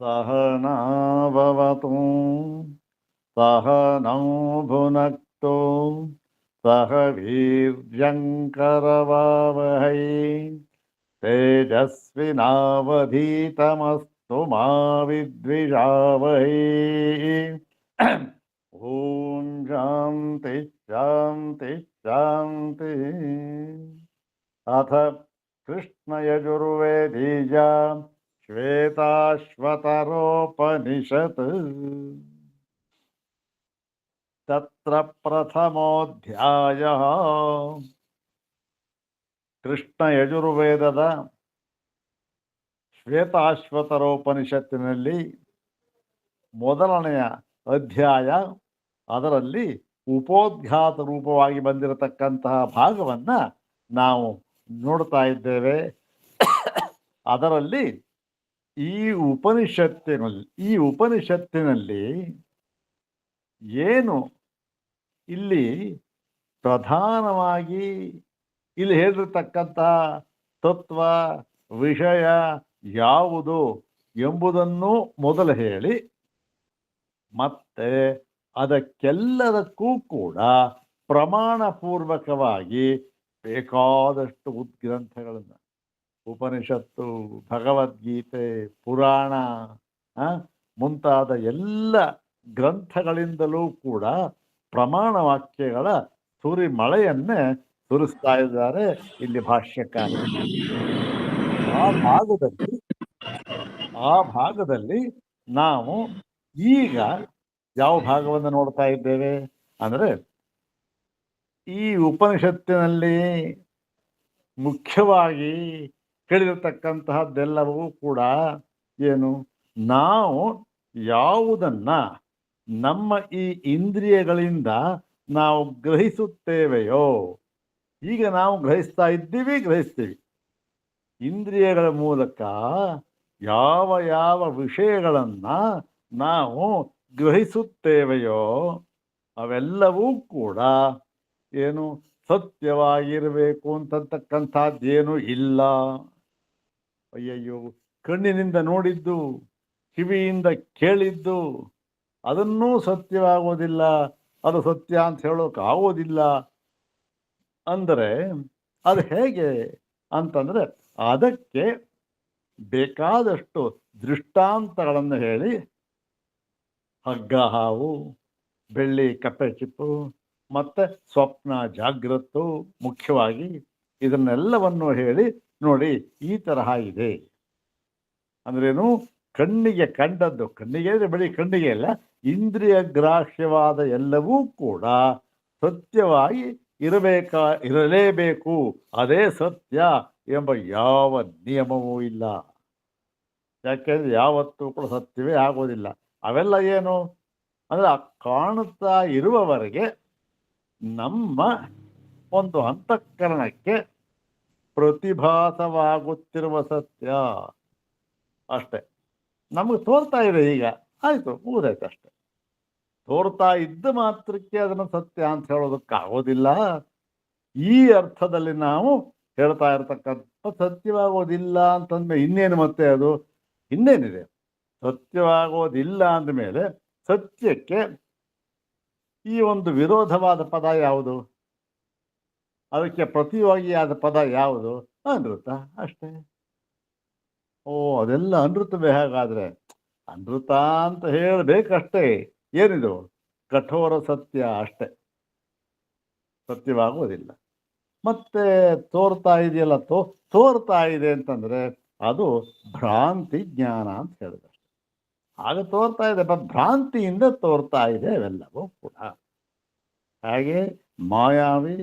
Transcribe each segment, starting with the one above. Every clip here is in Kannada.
ಸಹನಾವವತು ಸಹನೌ ಭುನಕ್ತು ಸಹ ವೀರ್ಯಂಕರವಾವಹೈ ತೇಜಸ್ವಿನಾವಧೀತಮಸ್ತು ಮಾ ವಿದ್ವಿಷಾವಹೈ. ಓಂ ಶಾಂತಿ ಶಾಂತಿ ಶಾಂತಿ. ಅಥ ಕೃಷ್ಣಯಜುರ್ವೇದೀಜ ಶ್ವೇತಾಶ್ವತರೋಪನಿಷತ್. ತತ್ರ ಪ್ರಥಮೋಧ್ಯಾಯಃ. ಕೃಷ್ಣ ಯಜುರ್ವೇದದ ಶ್ವೇತಾಶ್ವತರೋಪನಿಷತ್ತಿನಲ್ಲಿ ಮೊದಲನೆಯ ಅಧ್ಯಾಯ, ಅದರಲ್ಲಿ ಉಪೋದ್ಘಾತ ರೂಪವಾಗಿ ಬಂದಿರತಕ್ಕಂತಹ ಭಾಗವನ್ನು ನಾವು ನೋಡ್ತಾ ಇದ್ದೇವೆ. ಅದರಲ್ಲಿ ಈ ಉಪನಿಷತ್ತಿನಲ್ಲಿ ಏನು ಇಲ್ಲಿ ಪ್ರಧಾನವಾಗಿ ಇಲ್ಲಿ ಹೇಳಿರ್ತಕ್ಕಂತಹ ತತ್ವ ವಿಷಯ ಯಾವುದು ಎಂಬುದನ್ನು ಮೊದಲು ಹೇಳಿ, ಮತ್ತೆ ಅದಕ್ಕೆಲ್ಲದಕ್ಕೂ ಕೂಡ ಪ್ರಮಾಣಪೂರ್ವಕವಾಗಿ ಬೇಕಾದಷ್ಟು ಉದ್ಗ್ರಂಥಗಳನ್ನು, ಉಪನಿಷತ್ತು, ಭಗವದ್ಗೀತೆ, ಪುರಾಣ ಮುಂತಾದ ಎಲ್ಲ ಗ್ರಂಥಗಳಿಂದಲೂ ಕೂಡ ಪ್ರಮಾಣ ವಾಕ್ಯಗಳ ಸುರಿಮಳೆಯನ್ನೇ ಸುರಿಸ್ತಾ ಇದ್ದಾರೆ ಇಲ್ಲಿ ಭಾಷ್ಯಕಾರ. ಆ ಭಾಗದಲ್ಲಿ ನಾವು ಈಗ ಯಾವ ಭಾಗವನ್ನು ನೋಡ್ತಾ ಇದ್ದೇವೆ ಅಂದರೆ, ಈ ಉಪನಿಷತ್ತಿನಲ್ಲಿ ಮುಖ್ಯವಾಗಿ ಹೇಳಿರತಕ್ಕಂತಹದ್ದೆಲ್ಲವೂ ಕೂಡ ಏನು, ನಾವು ಯಾವುದನ್ನ ನಮ್ಮ ಈ ಇಂದ್ರಿಯಗಳಿಂದ ನಾವು ಗ್ರಹಿಸುತ್ತೇವೆಯೋ, ಈಗ ನಾವು ಗ್ರಹಿಸ್ತೀವಿ ಇಂದ್ರಿಯಗಳ ಮೂಲಕ ಯಾವ ಯಾವ ವಿಷಯಗಳನ್ನ ನಾವು ಗ್ರಹಿಸುತ್ತೇವೆಯೋ ಅವೆಲ್ಲವೂ ಕೂಡ ಏನು ಸತ್ಯವಾಗಿರಬೇಕು ಅಂತಕ್ಕಂಥದ್ದೇನು ಇಲ್ಲ. ಅಯ್ಯಯ್ಯೋ, ಕಣ್ಣಿನಿಂದ ನೋಡಿದ್ದು, ಕಿವಿಯಿಂದ ಕೇಳಿದ್ದು ಅದನ್ನೂ ಸತ್ಯವಾಗೋದಿಲ್ಲ, ಅದು ಸತ್ಯ ಅಂತ ಹೇಳೋಕೆ ಆಗೋದಿಲ್ಲ ಅಂದರೆ ಅದು ಹೇಗೆ ಅಂತಂದರೆ, ಅದಕ್ಕೆ ಬೇಕಾದಷ್ಟು ದೃಷ್ಟಾಂತಗಳನ್ನು ಹೇಳಿ, ಹಗ್ಗ ಹಾವು, ಬೆಳ್ಳಿ ಕಪ್ಪೆ ಚಿಪ್ಪು, ಮತ್ತು ಸ್ವಪ್ನ ಜಾಗೃತ್ತು ಮುಖ್ಯವಾಗಿ ಇದನ್ನೆಲ್ಲವನ್ನು ಹೇಳಿ, ನೋಡಿ ಈ ತರಹ ಇದೆ ಅಂದ್ರೇನು, ಕಣ್ಣಿಗೆ ಕಂಡದ್ದು, ಕಣ್ಣಿಗೆ ಬರೀ ಕಣ್ಣಿಗೆ ಅಲ್ಲ, ಇಂದ್ರಿಯ ಗ್ರಾಹ್ಯವಾದ ಎಲ್ಲವೂ ಕೂಡ ಸತ್ಯವಾಗಿ ಇರಲೇಬೇಕು, ಅದೇ ಸತ್ಯ ಎಂಬ ಯಾವ ನಿಯಮವೂ ಇಲ್ಲ. ಯಾಕೆಂದ್ರೆ ಯಾವತ್ತೂ ಕೂಡ ಸತ್ಯವೇ ಆಗೋದಿಲ್ಲ. ಅವೆಲ್ಲ ಏನು ಅಂದರೆ, ಕಾಣುತ್ತಾ ಇರುವವರೆಗೆ ನಮ್ಮ ಒಂದು ಅಂತಃಕರಣಕ್ಕೆ ಪ್ರತಿಭಾಸವಾಗುತ್ತಿರುವ ಸತ್ಯ ಅಷ್ಟೆ. ನಮಗೆ ತೋರ್ತಾ ಇದೆ, ಈಗ ಆಯಿತು, ಮುಗಿದಾಯ್ತು ಅಷ್ಟೆ. ತೋರ್ತಾ ಇದ್ದ ಮಾತ್ರಕ್ಕೆ ಅದನ್ನು ಸತ್ಯ ಅಂತ ಹೇಳೋದಕ್ಕಾಗೋದಿಲ್ಲ. ಈ ಅರ್ಥದಲ್ಲಿ ನಾವು ಹೇಳ್ತಾ ಇರತಕ್ಕಂಥ ಸತ್ಯವಾಗೋದಿಲ್ಲ ಅಂತಂದ್ರೆ ಇನ್ನೇನು, ಮತ್ತೆ ಅದು ಇನ್ನೇನಿದೆ, ಸತ್ಯವಾಗೋದಿಲ್ಲ ಅಂದಮೇಲೆ ಸತ್ಯಕ್ಕೆ ಈ ಒಂದು ವಿರೋಧವಾದ ಪದ ಯಾವುದು, ಅದಕ್ಕೆ ಪ್ರತಿಯೋಗಿಯಾದ ಪದ ಯಾವುದು? ಅನೃತ ಅಷ್ಟೇ. ಓ, ಅದೆಲ್ಲ ಅನೃತವೇ. ಹಾಗಾದ್ರೆ ಅನೃತ ಅಂತ ಹೇಳಬೇಕಷ್ಟೇ. ಏನಿದು? ಕಠೋರ ಸತ್ಯ ಅಷ್ಟೆ, ಸತ್ಯವಾಗುವುದಿಲ್ಲ. ಮತ್ತೆ ತೋರ್ತಾ ಇದೆಯಲ್ಲ, ತೋರ್ತಾ ಇದೆ ಅಂತಂದ್ರೆ ಅದು ಭ್ರಾಂತಿ ಜ್ಞಾನ ಅಂತ ಹೇಳಿದಷ್ಟೆ. ಆಗ ತೋರ್ತಾ ಇದೆ, ಭ್ರಾಂತಿಯಿಂದ ತೋರ್ತಾ ಇದೆ ಅವೆಲ್ಲವೂ ಕೂಡ. ಹಾಗೆ ಮಾಯಾವಿ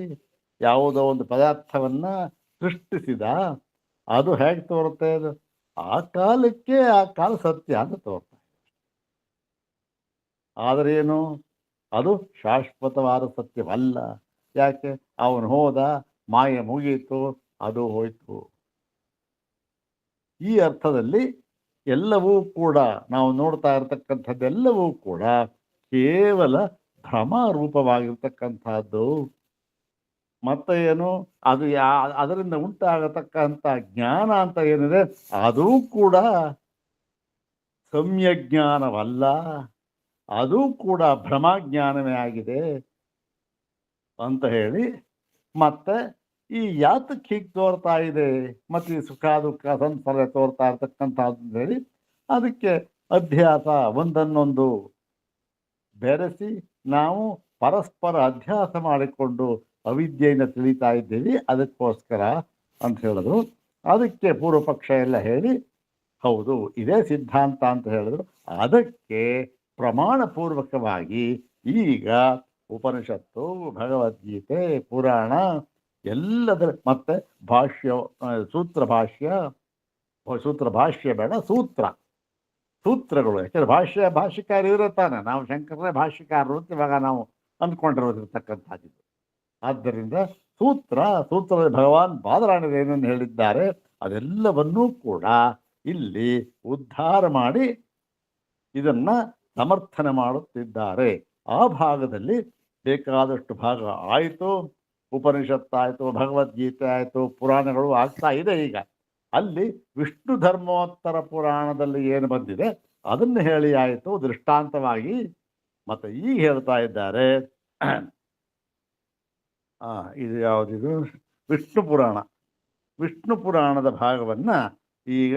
ಯಾವುದೋ ಒಂದು ಪದಾರ್ಥವನ್ನ ಸೃಷ್ಟಿಸಿದ, ಅದು ಹೇಗೆ ತೋರುತ್ತೆ? ಅದು ಆ ಕಾಲಕ್ಕೆ ಆ ಕಾಲ ಸತ್ಯ ಅಂತ ತೋರ್ತಾ ಇದೆ. ಆದರೆ ಏನು, ಅದು ಶಾಶ್ವತವಾದ ಸತ್ಯವಲ್ಲ. ಯಾಕೆ? ಅವನು ಹೋದ, ಮಾಯೆ ಮುಗೀತು, ಅದು ಹೋಯ್ತು. ಈ ಅರ್ಥದಲ್ಲಿ ಎಲ್ಲವೂ ಕೂಡ ನಾವು ನೋಡ್ತಾ ಇರತಕ್ಕಂಥದ್ದೆಲ್ಲವೂ ಕೂಡ ಕೇವಲ ಭ್ರಮ ರೂಪವಾಗಿರ್ತಕ್ಕಂಥದ್ದು. ಮತ್ತೆ ಏನು ಅದು ಅದರಿಂದ ಉಂಟಾಗತಕ್ಕಂಥ ಜ್ಞಾನ ಅಂತ ಏನಿದೆ ಅದೂ ಕೂಡ ಸಮ್ಯಜ್ಞಾನವಲ್ಲ, ಅದೂ ಕೂಡ ಭ್ರಮಜ್ಞಾನವೇ ಆಗಿದೆ ಅಂತ ಹೇಳಿ, ಮತ್ತೆ ಈ ಯಾತಕ್ಕೆ ಹೀಗೆ ತೋರ್ತಾ ಇದೆ ಮತ್ತು ಈ ಸುಖ ದುಃಖ ಸಂಸಾರ ತೋರ್ತಾ ಇರ್ತಕ್ಕಂಥದ್ದು ಅಂತ ಹೇಳಿ ಅದಕ್ಕೆ ಅಧ್ಯಾಸ ಒಂದನ್ನೊಂದು ಬೆರೆಸಿ ನಾವು ಪರಸ್ಪರ ಅಧ್ಯಾಸ ಮಾಡಿಕೊಂಡು ಅವಿದ್ಯೆಯನ್ನು ತಿಳಿತಾ ಇದ್ದೀವಿ, ಅದಕ್ಕೋಸ್ಕರ ಅಂತ ಹೇಳಿದ್ರು. ಅದಕ್ಕೆ ಪೂರ್ವ ಪಕ್ಷ ಎಲ್ಲ ಹೇಳಿ ಹೌದು ಇದೇ ಸಿದ್ಧಾಂತ ಅಂತ ಹೇಳಿದ್ರು. ಅದಕ್ಕೆ ಪ್ರಮಾಣಪೂರ್ವಕವಾಗಿ ಈಗ ಉಪನಿಷತ್ತು, ಭಗವದ್ಗೀತೆ, ಪುರಾಣ ಎಲ್ಲದರ ಮತ್ತೆ ಭಾಷ್ಯ, ಸೂತ್ರ ಭಾಷ್ಯ ಬೇಡ, ಸೂತ್ರಗಳು. ಯಾಕಂದ್ರೆ ಭಾಷ್ಯಕಾರ ಇರುತ್ತಾನೆ, ನಾವು ಶಂಕರನೇ ಭಾಷ್ಯಕಾರರು ಅಂತ ಇವಾಗ ನಾವು ಅಂದ್ಕೊಂಡಿರೋದಿರ್ತಕ್ಕಂಥದ್ದು. ಆದ್ದರಿಂದ ಸೂತ್ರದ ಭಗವಾನ್ ಬಾದರಾಯಣರು ಏನನ್ನು ಹೇಳಿದ್ದಾರೆ ಅದೆಲ್ಲವನ್ನೂ ಕೂಡ ಇಲ್ಲಿ ಉದ್ಧಾರ ಮಾಡಿ ಇದನ್ನ ಸಮರ್ಥನೆ ಮಾಡುತ್ತಿದ್ದಾರೆ. ಆ ಭಾಗದಲ್ಲಿ ಬೇಕಾದಷ್ಟು ಭಾಗ ಆಯಿತು, ಉಪನಿಷತ್ತಾಯಿತು, ಭಗವದ್ಗೀತೆ ಆಯಿತು, ಪುರಾಣಗಳು ಆಗ್ತಾ ಇದೆ. ಈಗ ಅಲ್ಲಿ ವಿಷ್ಣು ಧರ್ಮೋತ್ತರ ಪುರಾಣದಲ್ಲಿ ಏನು ಬಂದಿದೆ ಅದನ್ನು ಹೇಳಿ ಆಯಿತು ದೃಷ್ಟಾಂತವಾಗಿ. ಮತ್ತು ಈಗ ಹೇಳ್ತಾ ಇದ್ದಾರೆ ಇದು ಯಾವುದಿದು ವಿಷ್ಣು ಪುರಾಣದ ಭಾಗವನ್ನು ಈಗ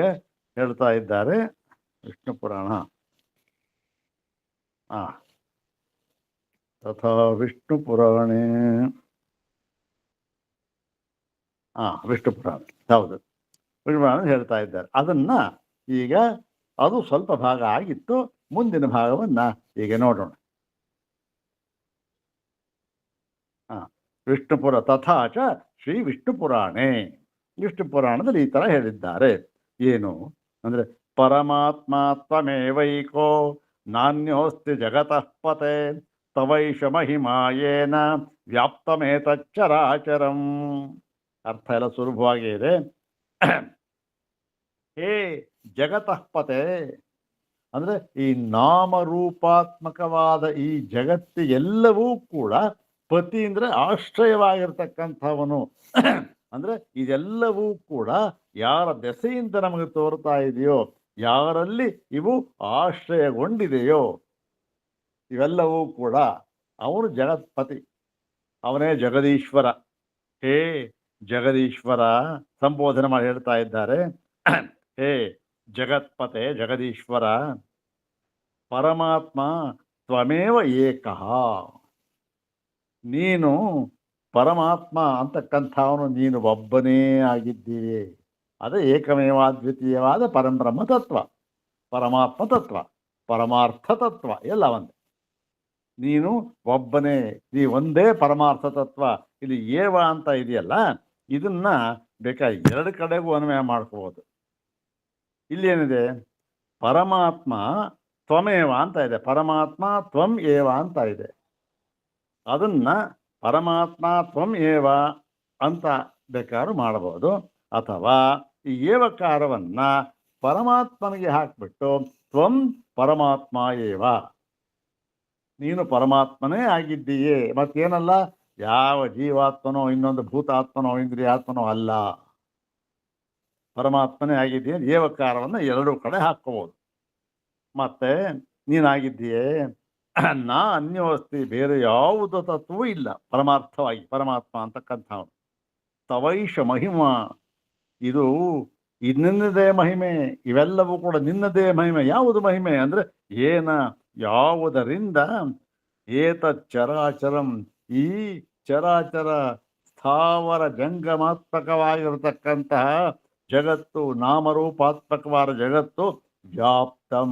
ಹೇಳ್ತಾ ಇದ್ದಾರೆ. ವಿಷ್ಣು ಪುರಾಣ ತಥಾ ವಿಷ್ಣು ಪುರಾಣೇ ವಿಷ್ಣು ಪುರಾಣ, ಹೌದು ವಿಷ್ಣು ಪುರಾಣ ಹೇಳ್ತಾ ಇದ್ದಾರೆ. ಅದನ್ನ ಈಗ ಅದು ಸ್ವಲ್ಪ ಭಾಗ ಆಗಿತ್ತು, ಮುಂದಿನ ಭಾಗವನ್ನ ಈಗ ನೋಡೋಣ. ವಿಷ್ಣುಪುರ ತಥಾಚ ಶ್ರೀ ವಿಷ್ಣು ಪುರಾಣೇ, ವಿಷ್ಣು ಪುರಾಣದಲ್ಲಿ ಈ ತರ ಹೇಳಿದ್ದಾರೆ. ಏನು ಅಂದ್ರೆ ಪರಮಾತ್ಮ ತ್ವಮೇವೈಕೋ ನಾನ್ಯೋಸ್ತಿ ಜಗತಃ ಪತೆ ತವೈಷ ಮಹಿಮಾಯೇನ ವ್ಯಾಪ್ತಮೇತಚ್ಚರಾಚರಂ. ಅರ್ಥ ಎಲ್ಲ ಸುಲಭವಾಗಿ ಇದೆ. ಹೇ ಜಗತಃ ಪತೆ ಅಂದ್ರೆ ಈ ನಾಮರೂಪಾತ್ಮಕವಾದ ಈ ಜಗತ್ತಿಗೆಲ್ಲವೂ ಕೂಡ ಪತಿ ಅಂದ್ರೆ ಆಶ್ರಯವಾಗಿರ್ತಕ್ಕಂಥವನು. ಅಂದ್ರೆ ಇದೆಲ್ಲವೂ ಕೂಡ ಯಾರ ದೆಸೆಯಿಂದ ನಮಗೆ ತೋರ್ತಾ ಇದೆಯೋ, ಯಾರಲ್ಲಿ ಇವು ಆಶ್ರಯಗೊಂಡಿದೆಯೋ ಇವೆಲ್ಲವೂ ಕೂಡ ಅವನು ಜಗತ್ಪತಿ, ಅವನೇ ಜಗದೀಶ್ವರ. ಹೇ ಜಗದೀಶ್ವರ ಸಂಬೋಧನೆ ಮಾಡಿ ಹೇಳ್ತಾ ಇದ್ದಾರೆ. ಹೇ ಜಗತ್ಪತೆ ಜಗದೀಶ್ವರ ಪರಮಾತ್ಮ ತ್ವಮೇವ ಏಕಃ, ನೀನು ಪರಮಾತ್ಮ ಅಂತಕ್ಕಂಥವನು ನೀನು ಒಬ್ಬನೇ ಆಗಿದ್ದೀವಿ. ಅದೇ ಏಕಮೇವಾದ್ವಿತೀಯವಾದ ಪರಂಬ್ರಹ್ಮ ತತ್ವ, ಪರಮಾತ್ಮ ತತ್ವ, ಪರಮಾರ್ಥ ತತ್ವ ಎಲ್ಲ ಒಂದೇ. ನೀನು ಒಬ್ಬನೇ, ನೀ ಒಂದೇ ಪರಮಾರ್ಥ ತತ್ವ. ಇಲ್ಲಿ ಏವ ಅಂತ ಇದೆಯಲ್ಲ, ಇದನ್ನ ಬೇಕಾಗಿ ಎರಡು ಕಡೆಗೂ ಅನ್ವಯ ಮಾಡ್ಕೋಬೋದು. ಇಲ್ಲಿ ಏನಿದೆ ಪರಮಾತ್ಮ ತ್ವಮೇವ ಅಂತ ಇದೆ, ಪರಮಾತ್ಮ ತ್ವಂ ಏವ ಅಂತ ಇದೆ. ಅದನ್ನ ಪರಮಾತ್ಮ ತ್ವಂ ಏವ ಅಂತ ಬೇಕಾದ್ರೂ ಮಾಡಬಹುದು. ಅಥವಾ ಈ ಏವಕಾರವನ್ನ ಪರಮಾತ್ಮನಿಗೆ ಹಾಕ್ಬಿಟ್ಟು ತ್ವಂ ಪರಮಾತ್ಮ ಏವ, ನೀನು ಪರಮಾತ್ಮನೇ ಆಗಿದ್ದೀಯೇ, ಮತ್ತೇನಲ್ಲ ಯಾವ ಜೀವಾತ್ಮನೋ ಇನ್ನೊಂದು ಭೂತಾತ್ಮನೋ ಇಂದ್ರಿಯಾತ್ಮನೋ ಅಲ್ಲ, ಪರಮಾತ್ಮನೇ ಆಗಿದ್ದೀಯ. ಏವಕಾರವನ್ನು ಎರಡೂ ಕಡೆ ಹಾಕ್ಕೋಬೋದು. ಮತ್ತೆ ನೀನಾಗಿದ್ದೀಯೇ ನಾ ಅನ್ಯವಸ್ತಿ, ಬೇರೆ ಯಾವುದು ತತ್ವವೂ ಇಲ್ಲ ಪರಮಾರ್ಥವಾಗಿ ಪರಮಾತ್ಮ ಅಂತಕ್ಕಂಥವನು. ತವೈಷ ಮಹಿಮಾ, ಇದು ನಿನ್ನದೇ ಮಹಿಮೆ, ಇವೆಲ್ಲವೂ ಕೂಡ ನಿನ್ನದೇ ಮಹಿಮೆ. ಯಾವುದು ಮಹಿಮೆ ಅಂದ್ರೆ ಏನ ಯಾವುದರಿಂದ ಏತಚ್ಚರಾಚರಂ, ಈ ಚರಾಚರ ಸ್ಥಾವರ ಜಂಗಮಾತ್ಮಕವಾಗಿರತಕ್ಕಂತಹ ಜಗತ್ತು, ನಾಮರೂಪಾತ್ಮಕವಾದ ಜಗತ್ತು ವ್ಯಾಪ್ತಂ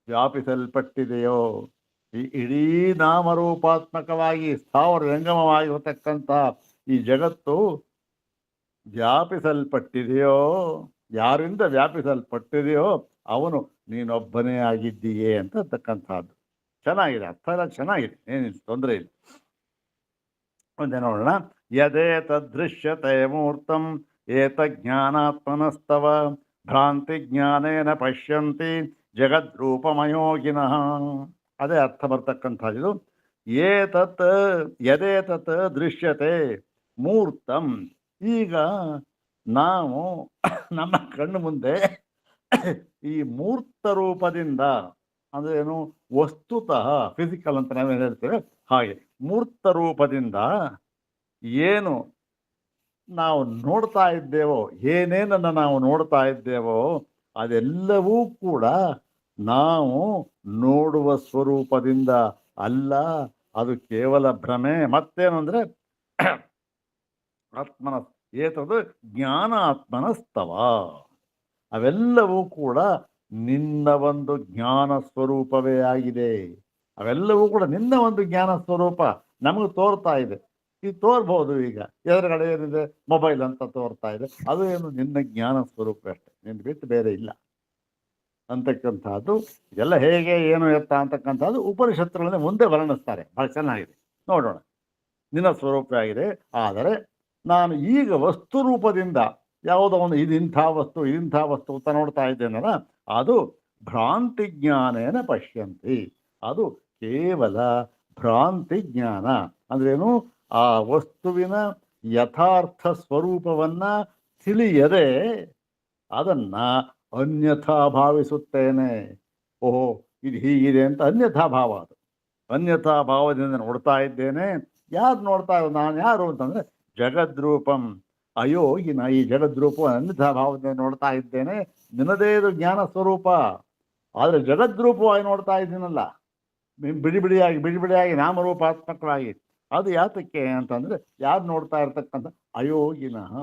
ವ್ಯಾಪಿಸಲ್ಪಟ್ಟಿದೆಯೋ, ಈ ಇಡೀ ನಾಮರೂಪಾತ್ಮಕವಾಗಿ ಸ್ಥಾವರ ಜಂಗಮವಾಗಿರತಕ್ಕಂತಹ ಈ ಜಗತ್ತು ವ್ಯಾಪಿಸಲ್ಪಟ್ಟಿದೆಯೋ, ಯಾರಿಂದ ವ್ಯಾಪಿಸಲ್ಪಟ್ಟಿದೆಯೋ ಅವನು ನೀನೊಬ್ಬನೇ ಆಗಿದ್ದೀಯೇ ಅಂತಕ್ಕಂಥದ್ದು. ಚೆನ್ನಾಗಿದೆ, ಅರ್ಥ ಎಲ್ಲ ಚೆನ್ನಾಗಿದೆ, ಏನಿಲ್ಲ ತೊಂದರೆ ಇಲ್ಲ. ಮುಂದೆ ನೋಡೋಣ. ಯದೇತದೃಶ್ಯತೆ ಮೂರ್ತಂ ಏತಜ್ಞಾನಾತ್ಮನಸ್ತವ ಭ್ರಾಂತಿ ಜ್ಞಾನೇನ ಪಶ್ಯಂತಿ ಜಗದ್ರೂಪಮಯೋಗಿನಃ. ಅದೇ ಅರ್ಥ ಬರ್ತಕ್ಕಂಥದ್ದು. ಯದೇತತ್ ದೃಶ್ಯತೆ ಮೂರ್ತಂ. ಈಗ ನಾವು ನಮ್ಮ ಕಣ್ಣು ಮುಂದೆ ಈ ಮೂರ್ತ ರೂಪದಿಂದ ಅಂದ್ರೆ ಏನು, ವಸ್ತುತಃ ಫಿಸಿಕಲ್ ಅಂತ ನಾವೇನು ಹೇಳ್ತೇವೆ ಹಾಗೆ ಮೂರ್ತ ರೂಪದಿಂದ ಏನು ನಾವು ನೋಡ್ತಾ ಇದ್ದೇವೋ, ಏನೇನನ್ನು ನಾವು ನೋಡ್ತಾ ಇದ್ದೇವೋ ಅದೆಲ್ಲವೂ ಕೂಡ ನಾವು ನೋಡುವ ಸ್ವರೂಪದಿಂದ ಅಲ್ಲ, ಅದು ಕೇವಲ ಭ್ರಮೆ. ಮತ್ತೇನು ಅಂದರೆ ಆತ್ಮನ ಏತದು ಜ್ಞಾನ ಆತ್ಮನಸ್ತವ, ಅವೆಲ್ಲವೂ ಕೂಡ ನಿನ್ನ ಒಂದು ಜ್ಞಾನ ಸ್ವರೂಪವೇ ಆಗಿದೆ. ಅವೆಲ್ಲವೂ ಕೂಡ ನಿನ್ನ ಒಂದು ಜ್ಞಾನ ಸ್ವರೂಪ ನಮಗೆ ತೋರ್ತಾ ಇದೆ. ಇದು ತೋರ್ಬೋದು. ಈಗ ಎದುರುಗಡೆ ಏನಿದೆ, ಮೊಬೈಲ್ ಅಂತ ತೋರ್ತಾ ಇದೆ, ಅದು ಏನು ನಿನ್ನ ಜ್ಞಾನ ಸ್ವರೂಪ ಅಷ್ಟೇ, ನಿನ್ನ ಬಿಟ್ಟು ಬೇರೆ ಇಲ್ಲ ಅಂತಕ್ಕಂಥದ್ದು. ಇದೆಲ್ಲ ಹೇಗೆ ಏನು ಎತ್ತ ಅಂತಕ್ಕಂಥದ್ದು ಉಪನಿಷತ್ತುಗಳನ್ನೇ ಮುಂದೆ ವರ್ಣಿಸ್ತಾರೆ, ಬಹಳ ಚೆನ್ನಾಗಿದೆ. ನೋಡೋಣ. ನಿನ್ನ ಸ್ವರೂಪ ಆಗಿದೆ. ಆದರೆ ನಾನು ಈಗ ವಸ್ತು ರೂಪದಿಂದ ಯಾವುದೋ ಒಂದು ಇಂಥ ವಸ್ತು ಅಂತ ನೋಡ್ತಾ ಇದ್ದೇನಲ್ಲ, ಅದು ಭ್ರಾಂತಿ ಜ್ಞಾನೇನ ಪಶ್ಯಂತಿ. ಅದು ಕೇವಲ ಭ್ರಾಂತಿ ಜ್ಞಾನ. ಅಂದ್ರೇನು, ಆ ವಸ್ತುವಿನ ಯಥಾರ್ಥ ಸ್ವರೂಪವನ್ನ ತಿಳಿಯದೆ ಅದನ್ನ ಅನ್ಯಥಾ ಭಾವಿಸುತ್ತೇನೆ. ಓಹೋ, ಇದು ಹೀಗಿದೆ ಅಂತ ಅನ್ಯಥಾ ಭಾವ. ಅದು ಅನ್ಯಥಾ ಭಾವದಿಂದ ನೋಡ್ತಾ ಇದ್ದೇನೆ. ಯಾರು ನೋಡ್ತಾ ಇರೋದು? ನಾನು ಯಾರು ಅಂತಂದ್ರೆ ಜಗದ್ರೂಪಂ. ಅಯ್ಯೋ, ಈ ಜಗದ್ರೂಪ ಅನ್ಯಥಾ ಭಾವದಿಂದ ನೋಡ್ತಾ ಇದ್ದೇನೆ. ನಿನ್ನದೇ ಇದು ಜ್ಞಾನ ಸ್ವರೂಪ, ಆದರೆ ಜಗದ್ರೂಪವಾಗಿ ನೋಡ್ತಾ ಇದ್ದೀನಲ್ಲ, ಬಿಡಿ ಬಿಡಿಯಾಗಿ ನಾಮರೂಪಾತ್ಮಕವಾಗಿ. ಅದು ಯಾತಕ್ಕೆ ಅಂತಂದ್ರೆ ಯಾರು ನೋಡ್ತಾ ಇರ್ತಕ್ಕಂಥ ಅಯೋಗಿನಃ,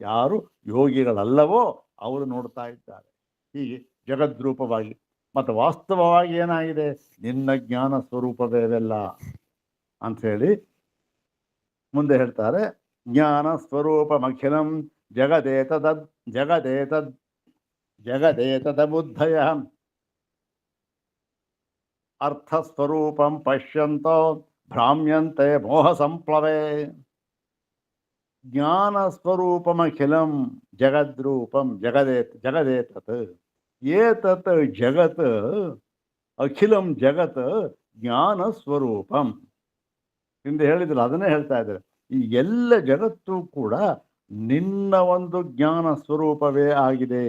ಯಾರು ಯೋಗಿಗಳಲ್ಲವೋ ಅವರು ನೋಡ್ತಾ ಇದ್ದಾರೆ ಹೀಗೆ ಜಗದ್ರೂಪವಾಗಿ. ಮತ್ತು ವಾಸ್ತವವಾಗಿ ಏನಾಗಿದೆ, ನಿನ್ನ ಜ್ಞಾನ ಸ್ವರೂಪವೇ ಇವೆಲ್ಲ ಅಂಥೇಳಿ ಮುಂದೆ ಹೇಳ್ತಾರೆ. ಜ್ಞಾನ ಸ್ವರೂಪಮಖಿಲಂ ಜಗದೇತದ ಬುದ್ಧಯ ಅರ್ಥಸ್ವರೂಪಂ ಪಶ್ಯಂತೋ ಭ್ರಾಮ್ಯಂತೆ ಮೋಹ ಸಂಪ್ಲವೇ. ಜ್ಞಾನ ಸ್ವರೂಪಮಖಿಲಂ ಜಗದ್ರೂಪಂ ಜಗದೇತತ್ ಏತತ್ ಜಗತ್ ಅಖಿಲಂ ಜಗತ್ ಜ್ಞಾನ ಸ್ವರೂಪಂ. ಹಿಂದೆ ಹೇಳಿದ್ರು, ಅದನ್ನೇ ಹೇಳ್ತಾ ಇದ್ದಾರೆ. ಈ ಎಲ್ಲ ಜಗತ್ತು ಕೂಡ ನಿನ್ನ ಒಂದು ಜ್ಞಾನ ಸ್ವರೂಪವೇ ಆಗಿದೆ.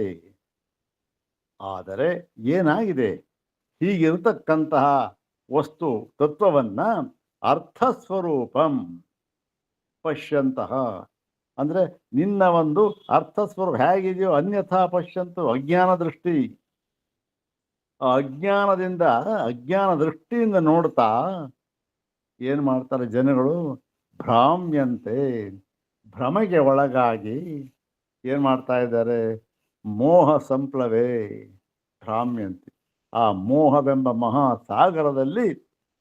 ಆದರೆ ಏನಾಗಿದೆ, ಹೀಗಿರತಕ್ಕಂತಹ ವಸ್ತು ತತ್ವವನ್ನ ಅರ್ಥಸ್ವರೂಪಂ ಪಶ್ಯಂತಹ ಅಂದ್ರೆ ನಿನ್ನ ಒಂದು ಅರ್ಥಸ್ವರೂಪ ಹೇಗಿದೆಯೋ ಅನ್ಯಥಾ ಪಶ್ಯಂತು, ಅಜ್ಞಾನ ದೃಷ್ಟಿ. ಆ ಅಜ್ಞಾನ ದೃಷ್ಟಿಯಿಂದ ನೋಡ್ತಾ ಏನು ಮಾಡ್ತಾರೆ ಜನಗಳು, ಭ್ರಾಮ್ಯಂತೆ ಭ್ರಮೆಗೆ ಒಳಗಾಗಿ ಏನು ಮಾಡ್ತಾ ಇದ್ದಾರೆ, ಮೋಹ ಸಂಪ್ಲವೇ ಭ್ರಾಮ್ಯಂತಿ. ಆ ಮೋಹವೆಂಬ ಮಹಾಸಾಗರದಲ್ಲಿ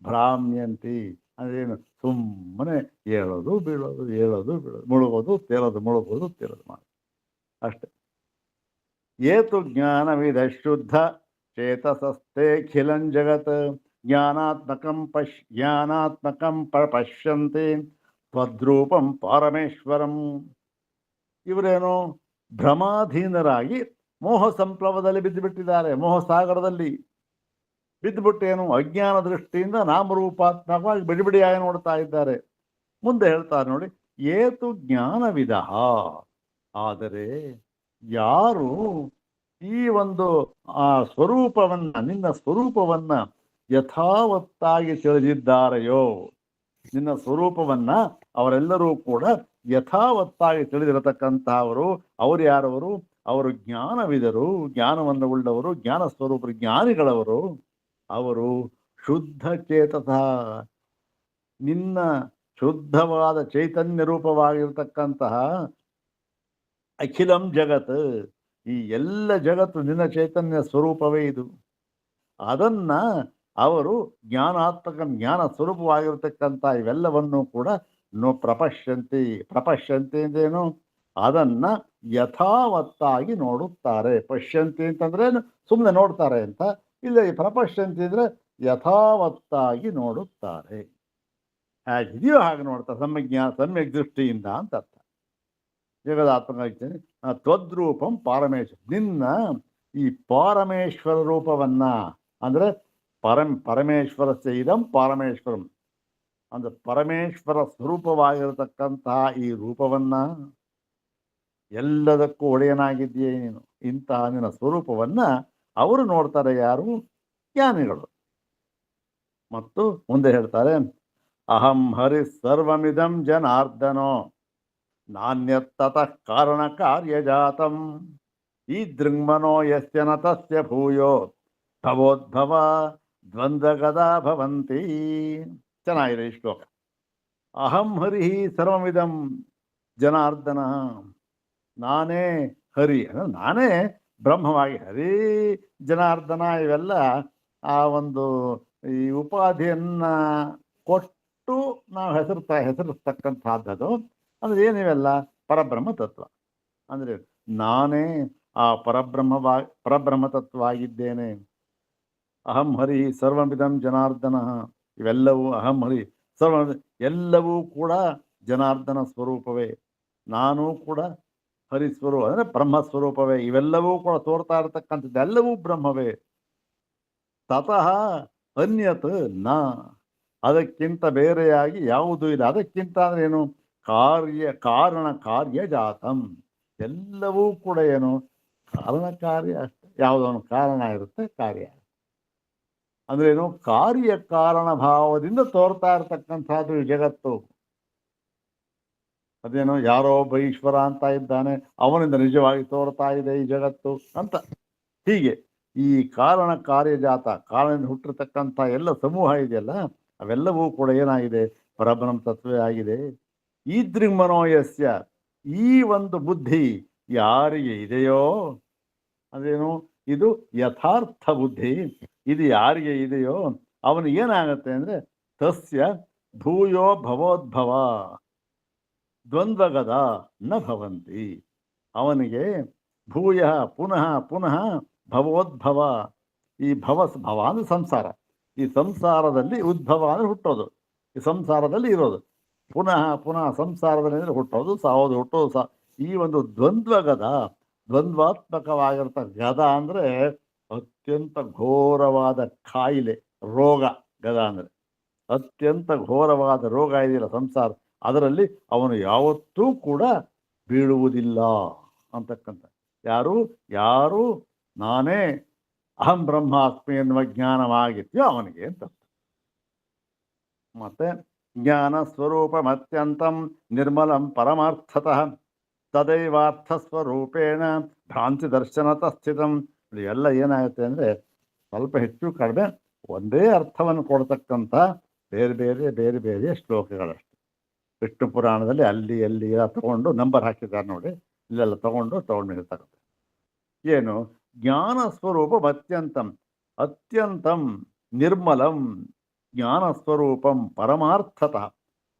ಭ್ರಾಮ್ಯಂತಿ ಅಂದ್ರೇನು, ಸುಮ್ಮನೆ ಏಳೋದು ಬೀಳೋದು ಮುಳುಗೋದು ತೇಲೋದು ಮಾಡಿ ಅಷ್ಟೆ. ಏತು ಜ್ಞಾನವಿದ ಶುದ್ಧ ಚೇತಸಸ್ಥೇಖಿಲಂ ಜಗತ್ ಜ್ಞಾನಾತ್ಮಕಂ ಪಶ್ಯಂತಿ ತ್ವದ್ರೂಪಂ ಪಾರಮೇಶ್ವರಂ. ಇವರೇನು ಭ್ರಮಾಧೀನರಾಗಿ ಮೋಹ ಸಂಪ್ಲವದಲ್ಲಿ ಬಿದ್ದುಬಿಟ್ಟಿದ್ದಾರೆ, ಮೋಹ ಸಾಗರದಲ್ಲಿ ಬಿದ್ದುಬಿಟ್ಟೇನು ಅಜ್ಞಾನ ದೃಷ್ಟಿಯಿಂದ ನಾಮರೂಪಾತ್ಮಕವಾಗಿ ಬಿಡಿಯಾಗಿ ನೋಡ್ತಾ ಇದ್ದಾರೆ. ಮುಂದೆ ಹೇಳ್ತಾರೆ ನೋಡಿ, ಏತು ಜ್ಞಾನವಿದ. ಆದರೆ ಯಾರು ಈ ಒಂದು ಆ ಸ್ವರೂಪವನ್ನ, ನಿನ್ನ ಸ್ವರೂಪವನ್ನ ಯಥಾವತ್ತಾಗಿ ತಿಳಿದಿದ್ದಾರೆಯೋ, ನಿನ್ನ ಸ್ವರೂಪವನ್ನ ಅವರೆಲ್ಲರೂ ಕೂಡ ಯಥಾವತ್ತಾಗಿ ತಿಳಿದಿರತಕ್ಕಂತಹವರು, ಅವರು ಯಾರವರು, ಅವರು ಜ್ಞಾನವಿದರು, ಜ್ಞಾನವನ್ನು ಉಳ್ಳವರು, ಜ್ಞಾನ ಸ್ವರೂಪರು, ಜ್ಞಾನಿಗಳವರು. ಅವರು ಶುದ್ಧ ಚೇತಸ, ನಿನ್ನ ಶುದ್ಧವಾದ ಚೈತನ್ಯ ರೂಪವಾಗಿರ್ತಕ್ಕಂತಹ ಅಖಿಲಂ ಜಗತ್, ಈ ಎಲ್ಲ ಜಗತ್ತು ನಿನ್ನ ಚೈತನ್ಯ ಸ್ವರೂಪವೇ ಇದು. ಅದನ್ನ ಅವರು ಜ್ಞಾನಾತ್ಮಕ ಜ್ಞಾನ ಸ್ವರೂಪವಾಗಿರ್ತಕ್ಕಂಥ ಇವೆಲ್ಲವನ್ನು ಕೂಡ ಪ್ರಪಶ್ಯಂತಿ ಅಂದೇನು, ಅದನ್ನ ಯಥಾವತ್ತಾಗಿ ನೋಡುತ್ತಾರೆ. ಪಶ್ಯಂತಿ ಅಂತಂದ್ರೆ ಸುಮ್ಮನೆ ನೋಡ್ತಾರೆ ಅಂತ, ಇಲ್ಲ ಈ ಪ್ರಪಶ್ಯಂತಿ ಅಂದ್ರೆ ಯಥಾವತ್ತಾಗಿ ನೋಡುತ್ತಾರೆ. ಹೇಗಿದೆಯೋ ಹಾಗೆ ನೋಡ್ತಾರೆ, ಸಮ್ಯಕ್ ದೃಷ್ಟಿಯಿಂದ ಅಂತ ಅರ್ಥ. ಜಗದಾತ್ಮಕ ತ್ವದ್ರೂಪಂ ಪಾರಮೇಶ್ವರ, ನಿನ್ನ ಈ ಪಾರಮೇಶ್ವರ ರೂಪವನ್ನ ಅಂದ್ರೆ ಪರಮೇಶ್ವರಸ್ಯ ಇದಂ ಪಾರಮೇಶ್ವರಂ, ಅಂದ್ರೆ ಪರಮೇಶ್ವರ ಸ್ವರೂಪವಾಗಿರತಕ್ಕಂತಹ ಈ ರೂಪವನ್ನ, ಎಲ್ಲದಕ್ಕೂ ಒಡೆಯನಾಗಿದ್ದೀಯೇ ನೀನು, ಇಂತಹ ನಿನ್ನ ಸ್ವರೂಪವನ್ನ ಅವರು ನೋಡ್ತಾರೆ. ಯಾರು? ಜ್ಞಾನಿಗಳು. ಮತ್ತು ಮುಂದೆ ಹೇಳ್ತಾರೆ, ಅಹಂ ಹರಿ ಸರ್ವಮಿದಂ ಜನಾರ್ದನೋ ನಾಣ್ಯತ್ತತಃ ಕಾರಣ ಕಾರ್ಯಜಾತಂ ಈ ದೃಂಗ್ಮನೋ ಯಸ್ಯ ನ ತಸ್ಯ ಭೂಯೋ ಭವೋದ್ಭವ ದ್ವಂದ್ವಗದಾ ಭವಂತಿ. ಚೆನ್ನಾಗಿದೆ ಈ ಶ್ಲೋಕ. ಅಹಂ ಹರಿ ಸರ್ವಮಿದಂ ಜನಾರ್ದನ, ನಾನೇ ಹರಿ ಅಂದ್ರೆ ನಾನೇ ಬ್ರಹ್ಮವಾಗಿ, ಹರಿ ಜನಾರ್ದನ ಇವೆಲ್ಲ ಆ ಒಂದು ಈ ಉಪಾಧಿಯನ್ನ ಕೊಟ್ಟು ನಾವು ಹೆಸರಿಸ್ತಕ್ಕಂಥದ್ದು. ಅಂದ್ರೆ ಏನಿವೆಲ್ಲ ಪರಬ್ರಹ್ಮ ತತ್ವ. ಅಂದ್ರೆ ನಾನೇ ಆ ಪರಬ್ರಹ್ಮ ತತ್ವ ಆಗಿದ್ದೇನೆ. ಅಹಂ ಹರಿ ಸರ್ವಮಿದಂ ಜನಾರ್ದನ, ಇವೆಲ್ಲವೂ ಅಹಂ ಹರಿ ಸರ್ವ, ಎಲ್ಲವೂ ಕೂಡ ಜನಾರ್ದನ ಸ್ವರೂಪವೇ. ನಾನೂ ಕೂಡ ಹರಿಸ್ವರೂಪ ಅಂದರೆ ಬ್ರಹ್ಮಸ್ವರೂಪವೇ. ಇವೆಲ್ಲವೂ ಕೂಡ ತೋರ್ತಾ ಇರತಕ್ಕಂಥದ್ದು ಎಲ್ಲವೂ ಬ್ರಹ್ಮವೇ. ತತಃ ಅನ್ಯತ್ ನ, ಅದಕ್ಕಿಂತ ಬೇರೆಯಾಗಿ ಯಾವುದೂ ಇಲ್ಲ. ಅದಕ್ಕಿಂತ ಅಂದ್ರೆ ಏನು? ಕಾರಣ ಕಾರ್ಯ ಜಾತಂ, ಎಲ್ಲವೂ ಕೂಡ ಏನು? ಕಾರಣ ಕಾರ್ಯ ಅಷ್ಟೆ. ಯಾವುದೊಂದು ಕಾರಣ ಇರುತ್ತೆ, ಕಾರ್ಯ ಅಂದ್ರೆ ಏನು? ಕಾರ್ಯ ಕಾರಣ ಭಾವದಿಂದ ತೋರ್ತಾ ಇರತಕ್ಕಂಥದ್ದು ಈ ಜಗತ್ತು. ಅದೇನೋ ಯಾರೋ ಒಬ್ಬ ಈಶ್ವರ ಅಂತ ಇದ್ದಾನೆ, ಅವನಿಂದ ನಿಜವಾಗಿ ತೋರ್ತಾ ಇದೆ ಈ ಜಗತ್ತು ಅಂತ. ಹೀಗೆ ಈ ಕಾರಣ ಕಾರ್ಯಜಾತ, ಕಾರಣದಿಂದ ಹುಟ್ಟಿರ್ತಕ್ಕಂಥ ಎಲ್ಲ ಸಮೂಹ ಇದೆಯಲ್ಲ, ಅವೆಲ್ಲವೂ ಕೂಡ ಏನಾಗಿದೆ? ಪರಬ್ರಹ್ಮ ತತ್ವೇ ಆಗಿದೆ. ಈ ದೃಗ್ಮನೋಯಸ್ಯ, ಈ ಒಂದು ಬುದ್ಧಿ ಯಾರಿಗೆ ಇದೆಯೋ, ಅದೇನು? ಇದು ಯಥಾರ್ಥ ಬುದ್ಧಿ. ಇದು ಯಾರಿಗೆ ಇದೆಯೋ ಅವನು ಏನಾಗತ್ತೆ ಅಂದ್ರೆ ತಸ್ಯ ಭೂಯೋ ಭವೋದ್ಭವ ದ್ವಂದ್ವಗದ ನ ಭವಂತಿ. ಅವನಿಗೆ ಭೂಯ ಪುನಃ ಪುನಃ ಭವೋದ್ಭವ, ಈ ಭವ ಅಂದ್ರೆ ಸಂಸಾರ, ಈ ಸಂಸಾರದಲ್ಲಿ ಉದ್ಭವ ಅಂದ್ರೆ ಹುಟ್ಟೋದು, ಈ ಸಂಸಾರದಲ್ಲಿ ಇರೋದು, ಪುನಃ ಪುನಃ ಸಂಸಾರದಲ್ಲಿ ಹುಟ್ಟೋದು, ಸಾಯೋದು, ಹುಟ್ಟೋದು, ಈ ಒಂದು ದ್ವಂದ್ವಗದ, ದ್ವಂದ್ವಾತ್ಮಕವಾಗಿರ್ತ ಗದ ಅಂದ್ರೆ ಅತ್ಯಂತ ಘೋರವಾದ ಕಾಯಿಲೆ, ರೋಗ. ಗದ ಅಂದ್ರೆ ಅತ್ಯಂತ ಘೋರವಾದ ರೋಗ ಇದೆಯಲ್ಲ ಸಂಸಾರ, ಅದರಲ್ಲಿ ಅವನು ಯಾವತ್ತೂ ಕೂಡ ಬೀಳುವುದಿಲ್ಲ ಅಂತಕ್ಕಂಥ. ಯಾರು ನಾನೇ ಅಹಂ ಬ್ರಹ್ಮಾಸ್ಮಿ ಎನ್ನುವ ಜ್ಞಾನವಾಗಿದೆಯೋ ಅವನಿಗೆ ಅಂತ. ಮತ್ತೆ ಜ್ಞಾನ ಸ್ವರೂಪಮತ್ಯಂತಂ ನಿರ್ಮಲಂ ಪರಮಾರ್ಥತಃ ತದೈವಾರ್ಥ ಸ್ವರೂಪೇಣ ಭ್ರಾಂತಿ ದರ್ಶನತಃ ಸ್ಥಿತಂ. ಎಲ್ಲ ಏನಾಗುತ್ತೆ ಅಂದರೆ ಸ್ವಲ್ಪ ಹೆಚ್ಚು ಕಡಿಮೆ ಒಂದೇ ಅರ್ಥವನ್ನು ಕೊಡ್ತಕ್ಕಂಥ ಬೇರೆ ಬೇರೆ ಬೇರೆ ಬೇರೆ ಶ್ಲೋಕಗಳಷ್ಟೆ. ವಿಷ್ಣು ಪುರಾಣದಲ್ಲಿ ಅಲ್ಲಿ ಎಲ್ಲ ತಗೊಂಡು ನಂಬರ್ ಹಾಕಿದ್ದಾರೆ ನೋಡಿ, ಇಲ್ಲೆಲ್ಲ ತಗೊಂಡು ಹೇಳ್ತಕ್ಕಂಥ ಏನು? ಜ್ಞಾನ ಸ್ವರೂಪಂ ಅತ್ಯಂತಂ, ಅತ್ಯಂತಂ ನಿರ್ಮಲಂ ಜ್ಞಾನ ಸ್ವರೂಪಂ ಪರಮಾರ್ಥತಃ.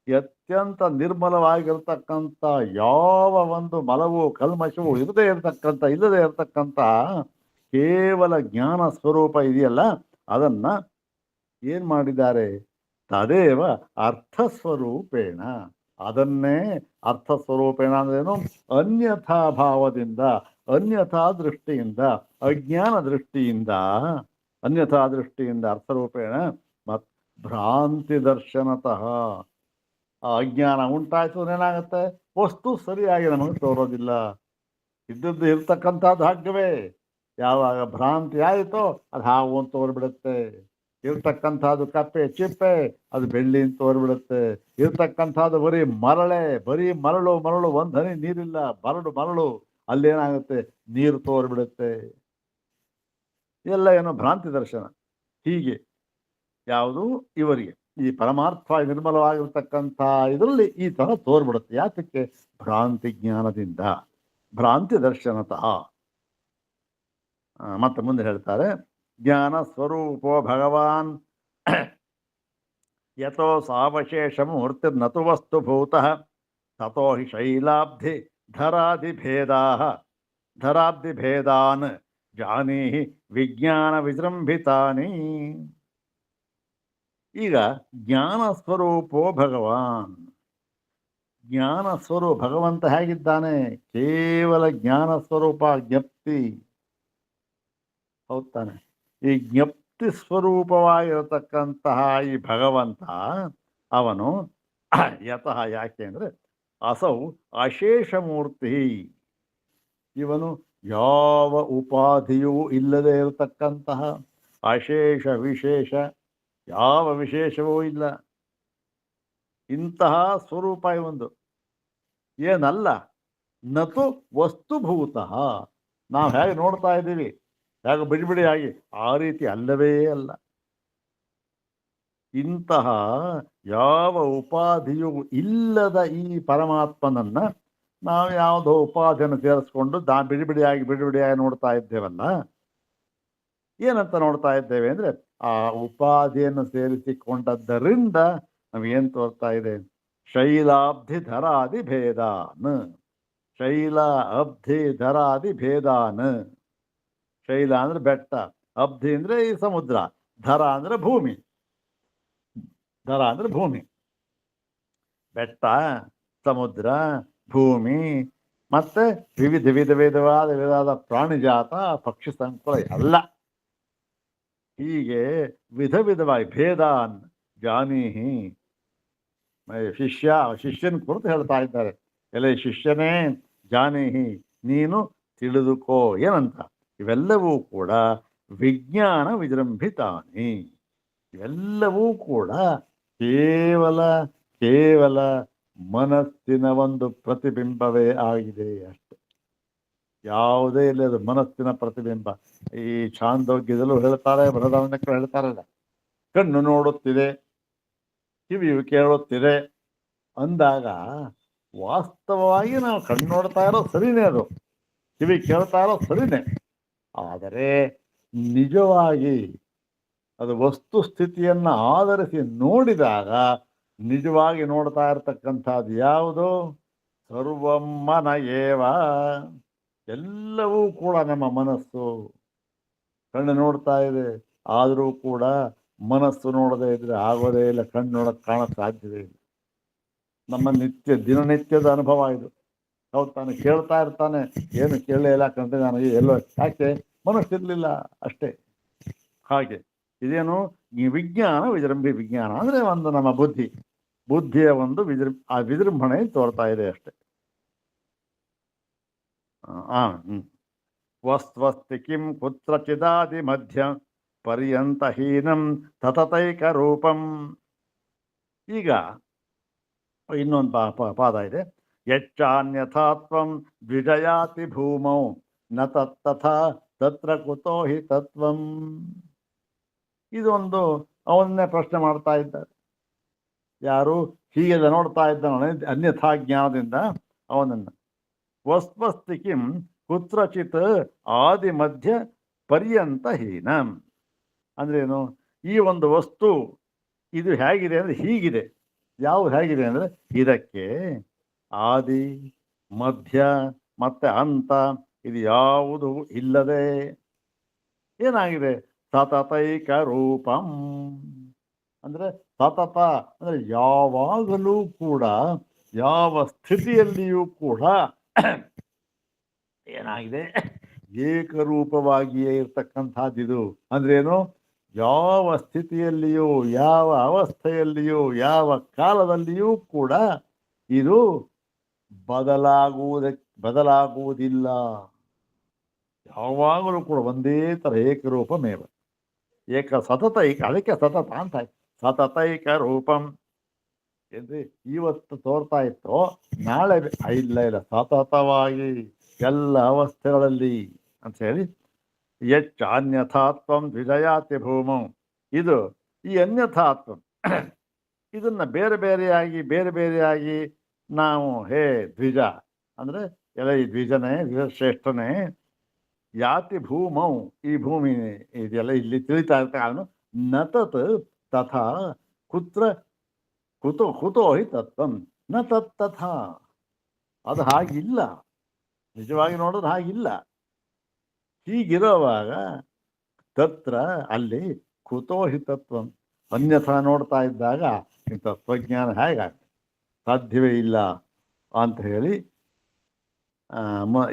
ಅತ್ಯಂತ ನಿರ್ಮಲವಾಗಿರ್ತಕ್ಕಂಥ ಯಾವ ಒಂದು ಮಲವು ಕಲ್ಮಶವು ಇಲ್ಲದೆ ಇರತಕ್ಕಂಥ ಕೇವಲ ಜ್ಞಾನ ಸ್ವರೂಪ ಇದೆಯಲ್ಲ, ಅದನ್ನ ಏನ್ ಮಾಡಿದ್ದಾರೆ? ತದೇವ ಅರ್ಥಸ್ವರೂಪೇಣ, ಅದನ್ನೇ ಅರ್ಥಸ್ವರೂಪೇಣ ಅಂದ್ರೇನು? ಅನ್ಯಥಾ ಭಾವದಿಂದ, ಅನ್ಯಥಾ ದೃಷ್ಟಿಯಿಂದ, ಅಜ್ಞಾನ ದೃಷ್ಟಿಯಿಂದ, ಅನ್ಯಥಾ ದೃಷ್ಟಿಯಿಂದ ಅರ್ಥರೂಪೇಣ ಮತ್ ಭ್ರಾಂತಿ ದರ್ಶನತಃ. ಆ ಅಜ್ಞಾನ ಉಂಟಾಯ್ತು ಏನಾಗುತ್ತೆ? ವಸ್ತು ಸರಿಯಾಗಿ ನಮಗೆ ತೋರೋದಿಲ್ಲ. ಇದ್ದದ್ದು ಇರ್ತಕ್ಕಂಥದ್ದು ಹಾಗವೇ. ಯಾವಾಗ ಭ್ರಾಂತಿ ಆಯಿತೋ ಅದು ಹಾವು ಅಂತ ತೋರ್ಬಿಡುತ್ತೆ. ಇರ್ತಕ್ಕಂಥದ್ದು ಕಪ್ಪೆ ಚಿಪ್ಪೆ, ಅದು ಬೆಳ್ಳಿ ಅಂತ ತೋರ್ಬಿಡುತ್ತೆ. ಇರ್ತಕ್ಕಂಥದ್ದು ಬರೀ ಮರಳು ಒಂದು ಹನಿ ನೀರಿಲ್ಲ, ಮರಳು ಅಲ್ಲೇನಾಗುತ್ತೆ? ನೀರು ತೋರ್ಬಿಡುತ್ತೆ. ಎಲ್ಲ ಏನೋ ಭ್ರಾಂತಿ ದರ್ಶನ. ಹೀಗೆ ಯಾವುದು ಇವರಿಗೆ ಈ ಪರಮಾರ್ಥ ನಿರ್ಮಲವಾಗಿರ್ತಕ್ಕಂಥ ಇದರಲ್ಲಿ ಈ ತರ ತೋರ್ಬಿಡುತ್ತೆ. ಯಾತಕ್ಕೆ? ಭ್ರಾಂತಿ ಜ್ಞಾನದಿಂದ, ಭ್ರಾಂತಿ ದರ್ಶನತಃ. ಮತ್ತೆ ಮುಂದೆ ಹೇಳ್ತಾರೆ, ಜ್ಞಾನ ಸ್ವರೂಪೋ ಭಗವಾನ್ ಯಥೋ ಸಾವಶೇಷ ಮೂರ್ತಿರ್ನತು ವಸ್ತುಭೂತಃ ತಥೋ ಹಿ ಶೈಲಾಬ್ಧಿ ಧರಾಬ್ಧಿಭೇದಾನ್ ಜಾನೀಹಿ ವಿಜ್ಞಾನ ವಿಜೃಂಭಿತಾನಿ. ಈಗ ಜ್ಞಾನ ಸ್ವರೂಪೋ ಭಗವಾನ್, ಜ್ಞಾನ ಸ್ವರೂಪ ಭಗವಂತ ಹೇಗಿದ್ದಾನೆ? ಕೇವಲ ಜ್ಞಾನ ಸ್ವರೂಪ, ಜ್ಞಪ್ತಿ. ಹೌದ್ ತಾನೆ? ಈ ಜ್ಞಪ್ತಿ ಸ್ವರೂಪವಾಗಿರತಕ್ಕಂತಹ ಈ ಭಗವಂತ ಅವನು ಯತಃ ಯಾಕೆ ಅಂದರೆ ಅಸೌ ಅಶೇಷ ಮೂರ್ತಿ, ಇವನು ಯಾವ ಉಪಾಧಿಯೂ ಇಲ್ಲದೆ ಇರತಕ್ಕಂತಹ ಅಶೇಷ ವಿಶೇಷ, ಯಾವ ವಿಶೇಷವೂ ಇಲ್ಲ, ಇಂತಹ ಸ್ವರೂಪ ಇವೊಂದು ಏನಲ್ಲ. ನತು ವಸ್ತುಭೂತಃ, ನಾವು ಹೇಗೆ ನೋಡ್ತಾ ಇದ್ದೀವಿ ಹೇಗೆ ಬಿಡಿ ಬಿಡಿಯಾಗಿ ಆ ರೀತಿ ಅಲ್ಲವೇ ಅಲ್ಲ. ಇಂತಹ ಯಾವ ಉಪಾಧಿಯೂ ಇಲ್ಲದ ಈ ಪರಮಾತ್ಮನನ್ನ ನಾವು ಯಾವುದೋ ಉಪಾಧಿಯನ್ನು ಸೇರಿಸ್ಕೊಂಡು ಬಿಡಿ ಬಿಡಿಯಾಗಿ ನೋಡ್ತಾ ಇದ್ದೇವಲ್ಲ. ಏನಂತ ನೋಡ್ತಾ ಇದ್ದೇವೆ ಅಂದ್ರೆ ಆ ಉಪಾಧಿಯನ್ನು ಸೇರಿಸಿಕೊಂಡದ್ದರಿಂದ ನಮಗೇನು ತೋರ್ತಾ ಇದೆ? ಶೈಲಾಬ್ಧಿ ಧರಾದಿ ಭೇದಾನ್, ಶೈಲ ಅಬ್ಧಿ ಧರಾದಿ ಭೇದಾನ್. ಶೈಲ ಅಂದ್ರೆ ಬೆಟ್ಟ, ಅಬ್ಧಿ ಅಂದ್ರೆ ಈ ಸಮುದ್ರ, ಧರ ಅಂದ್ರೆ ಭೂಮಿ. ಧರ ಅಂದ್ರೆ ಭೂಮಿ, ಬೆಟ್ಟ, ಸಮುದ್ರ, ಭೂಮಿ, ಮತ್ತೆ ವಿಧವಾದ ಪ್ರಾಣಿಜಾತ, ಪಕ್ಷಿ ಸಂಕುಲ ಎಲ್ಲ ಹೀಗೆ ವಿಧವಾಗಿ ಭೇದಾನ್ ಜಾನೀಹಿ. ಶಿಷ್ಯನ ಕುರಿತು ಹೇಳ್ತಾ ಇದ್ದಾರೆ. ಎಲೆ ಶಿಷ್ಯನೇ ಜಾನೀಹಿ, ನೀನು ತಿಳಿದುಕೋ. ಏನಂತ? ಇವೆಲ್ಲವೂ ಕೂಡ ವಿಜ್ಞಾನ ವಿಜೃಂಭಿತಾನಿ, ಇವೆಲ್ಲವೂ ಕೂಡ ಕೇವಲ ಮನಸ್ಸಿನ ಒಂದು ಪ್ರತಿಬಿಂಬವೇ ಆಗಿದೆ ಅಷ್ಟೆ, ಯಾವುದೇ ಇಲ್ಲ. ಅದು ಮನಸ್ಸಿನ ಪ್ರತಿಬಿಂಬ. ಈ ಛಾಂದೋಗ್ಯದಲ್ಲೂ ಹೇಳ್ತಾರೆ, ಬೃಹದಾರಣ್ಯಕರು ಹೇಳ್ತಾರಲ್ಲ, ಕಣ್ಣು ನೋಡುತ್ತಿದೆ, ಕಿವಿಯು ಕೇಳುತ್ತಿದೆ ಅಂದಾಗ ವಾಸ್ತವವಾಗಿ ನಾವು ಕಣ್ಣು ನೋಡ್ತಾ ಇರೋ ಸರಿನೇ, ಅದು ಕಿವಿ ಕೇಳ್ತಾ ಇರೋ ಸರಿನೇ. ಆದರೆ ನಿಜವಾಗಿ ಅದು ವಸ್ತು ಸ್ಥಿತಿಯನ್ನು ಆಧರಿಸಿ ನೋಡಿದಾಗ ನಿಜವಾಗಿ ನೋಡ್ತಾ ಇರತಕ್ಕಂಥದ್ದು ಯಾವುದು? ಸರ್ವಮ್ಮನ ಏವ, ಎಲ್ಲವೂ ಕೂಡ ನಮ್ಮ ಮನಸ್ಸು. ಕಣ್ಣು ನೋಡ್ತಾ ಇದೆ, ಆದರೂ ಕೂಡ ಮನಸ್ಸು ನೋಡದೇ ಇದ್ರೆ ಆಗೋದೇ ಇಲ್ಲ, ಕಣ್ಣು ನೋಡೋಕ್ಕೆ ಕಾಣಕ್ಕೆ ಸಾಧ್ಯವೇ ಇಲ್ಲ. ನಮ್ಮ ದಿನನಿತ್ಯದ ಅನುಭವ ಇದು. ಹೌದು, ತಾನು ಕೇಳ್ತಾ ಇರ್ತಾನೆ, ಏನು ಕೇಳಲೇ ಇಲ್ಲ ಕಂಡ್ರೆ ನನಗೆ ಎಲ್ಲೋ, ಯಾಕೆ? ಮನಸ್ಸಿರ್ಲಿಲ್ಲ ಅಷ್ಟೇ. ಹಾಗೆ ಇದೇನು ಈ ವಿಜ್ಞಾನ ವಿಜೃಂಭಣೆ ಅಂದ್ರೆ ಒಂದು ನಮ್ಮ ಬುದ್ಧಿಯ ಒಂದು ವಿಜೃಂಭಣೆ ತೋರ್ತಾ ಇದೆ ಅಷ್ಟೇ. ವಸ್ತ್ವಸ್ತಿ ಕಿಂ ಕುತ್ರಚಿದಾದಿ ಮಧ್ಯ ಪರ್ಯಂತ ಹೀನಂ ತತತೈಕ ರೂಪಂ. ಈಗ ಇನ್ನೊಂದು ಪಾದ ಇದೆ. ಯಚ್ಚಾನ್ಯಥಾತ್ವಂ ದ್ವಿಜಯಾತಿ ಭೂಮೌ ನ ತತ್ತಥಾ ತತ್ರ ಕುತೋ ಹಿ ತತ್ವಂ. ಇದೊಂದು ಅವನ್ನೇ ಪ್ರಶ್ನೆ ಮಾಡ್ತಾ ಇದ್ದಾರೆ. ಯಾರು ಹೀಗೆಲ್ಲ ನೋಡ್ತಾ ಇದ್ದಾನೆ ಅನ್ಯಥಾ ಜ್ಞಾನದಿಂದ ಅವನನ್ನು. ವಸ್ತ್ವಸ್ತಿ ಕಿಂ ಕುತ್ರಚಿತ್ ಆದಿ ಮಧ್ಯ ಪರ್ಯಂತ ಹೀನ ಅಂದ್ರೇನು? ಈ ಒಂದು ವಸ್ತು ಇದು ಹೇಗಿದೆ ಅಂದ್ರೆ ಹೀಗಿದೆ. ಯಾವುದು ಹೇಗಿದೆ ಅಂದ್ರೆ ಇದಕ್ಕೆ ಆದಿ ಮಧ್ಯ ಮತ್ತೆ ಅಂತ ಇದು ಯಾವುದು ಇಲ್ಲದೆ ಏನಾಗಿದೆ? ಸತತೈಕ ರೂಪಂ ಅಂದ್ರೆ ಸತತ ಅಂದ್ರೆ ಯಾವಾಗಲೂ ಕೂಡ, ಯಾವ ಸ್ಥಿತಿಯಲ್ಲಿಯೂ ಕೂಡ ಏನಾಗಿದೆ? ಏಕರೂಪವಾಗಿಯೇ ಇರ್ತಕ್ಕಂಥದ್ದಿದು. ಅಂದ್ರೇನು? ಯಾವ ಸ್ಥಿತಿಯಲ್ಲಿಯೂ, ಯಾವ ಅವಸ್ಥೆಯಲ್ಲಿಯೂ, ಯಾವ ಕಾಲದಲ್ಲಿಯೂ ಕೂಡ ಇದು ಬದಲಾಗುವುದಿಲ್ಲ. ಯಾವಾಗಲೂ ಕೂಡ ಒಂದೇ ಥರ ಏಕರೂಪಮೇವ. ಸತತೈಕ, ಅದಕ್ಕೆ ಸತತ ಅಂತ. ಸತತೈಕ ರೂಪಂ ಏನ್ರಿ? ಇವತ್ತು ತೋರ್ತಾ ಇತ್ತೋ ನಾಳೆ ಇಲ್ಲ ಸತತವಾಗಿ ಎಲ್ಲ ಅವಸ್ಥೆಗಳಲ್ಲಿ ಅಂತ ಹೇಳಿ. ಯಚ್ಚ ಅನ್ಯಥಾತ್ವಂ ದ್ವಿಜಯಾತಿ ಭೂಮೌ, ಇದು ಈ ಅನ್ಯಥಾತ್ವ ಇದನ್ನ ಬೇರೆ ಬೇರೆಯಾಗಿ ನಾವು ಹೇ ದ್ವಿಜ ಅಂದ್ರೆ ಎಲ್ಲ ಈ ದ್ವಿಜನೇ, ಶ್ರೇಷ್ಠನೇ, ಯಾತಿ ಭೂಮೌ ಈ ಭೂಮಿ ಇದೆಲ್ಲ ಇಲ್ಲಿ ತಿಳಿತಾ ಇರ್ತಾ ಅವನು ನತತ್ ತಥಾ ಕುತೋ ಹಿ ತತ್ವಂ ನ ತಥಾ. ಅದು ಹಾಗಿಲ್ಲ, ನಿಜವಾಗಿ ನೋಡೋದು ಹಾಗಿಲ್ಲ. ಹೀಗಿರೋವಾಗ ತತ್ರ ಅಲ್ಲಿ ಕುತೋ ಹಿ ತತ್ವಂ, ಅನ್ಯಥಾ ನೋಡ್ತಾ ಇದ್ದಾಗ ಈ ತತ್ವಜ್ಞಾನ ಹೇಗಾಗ್ತದೆ? ಸಾಧ್ಯವೇ ಇಲ್ಲ ಅಂತ ಹೇಳಿ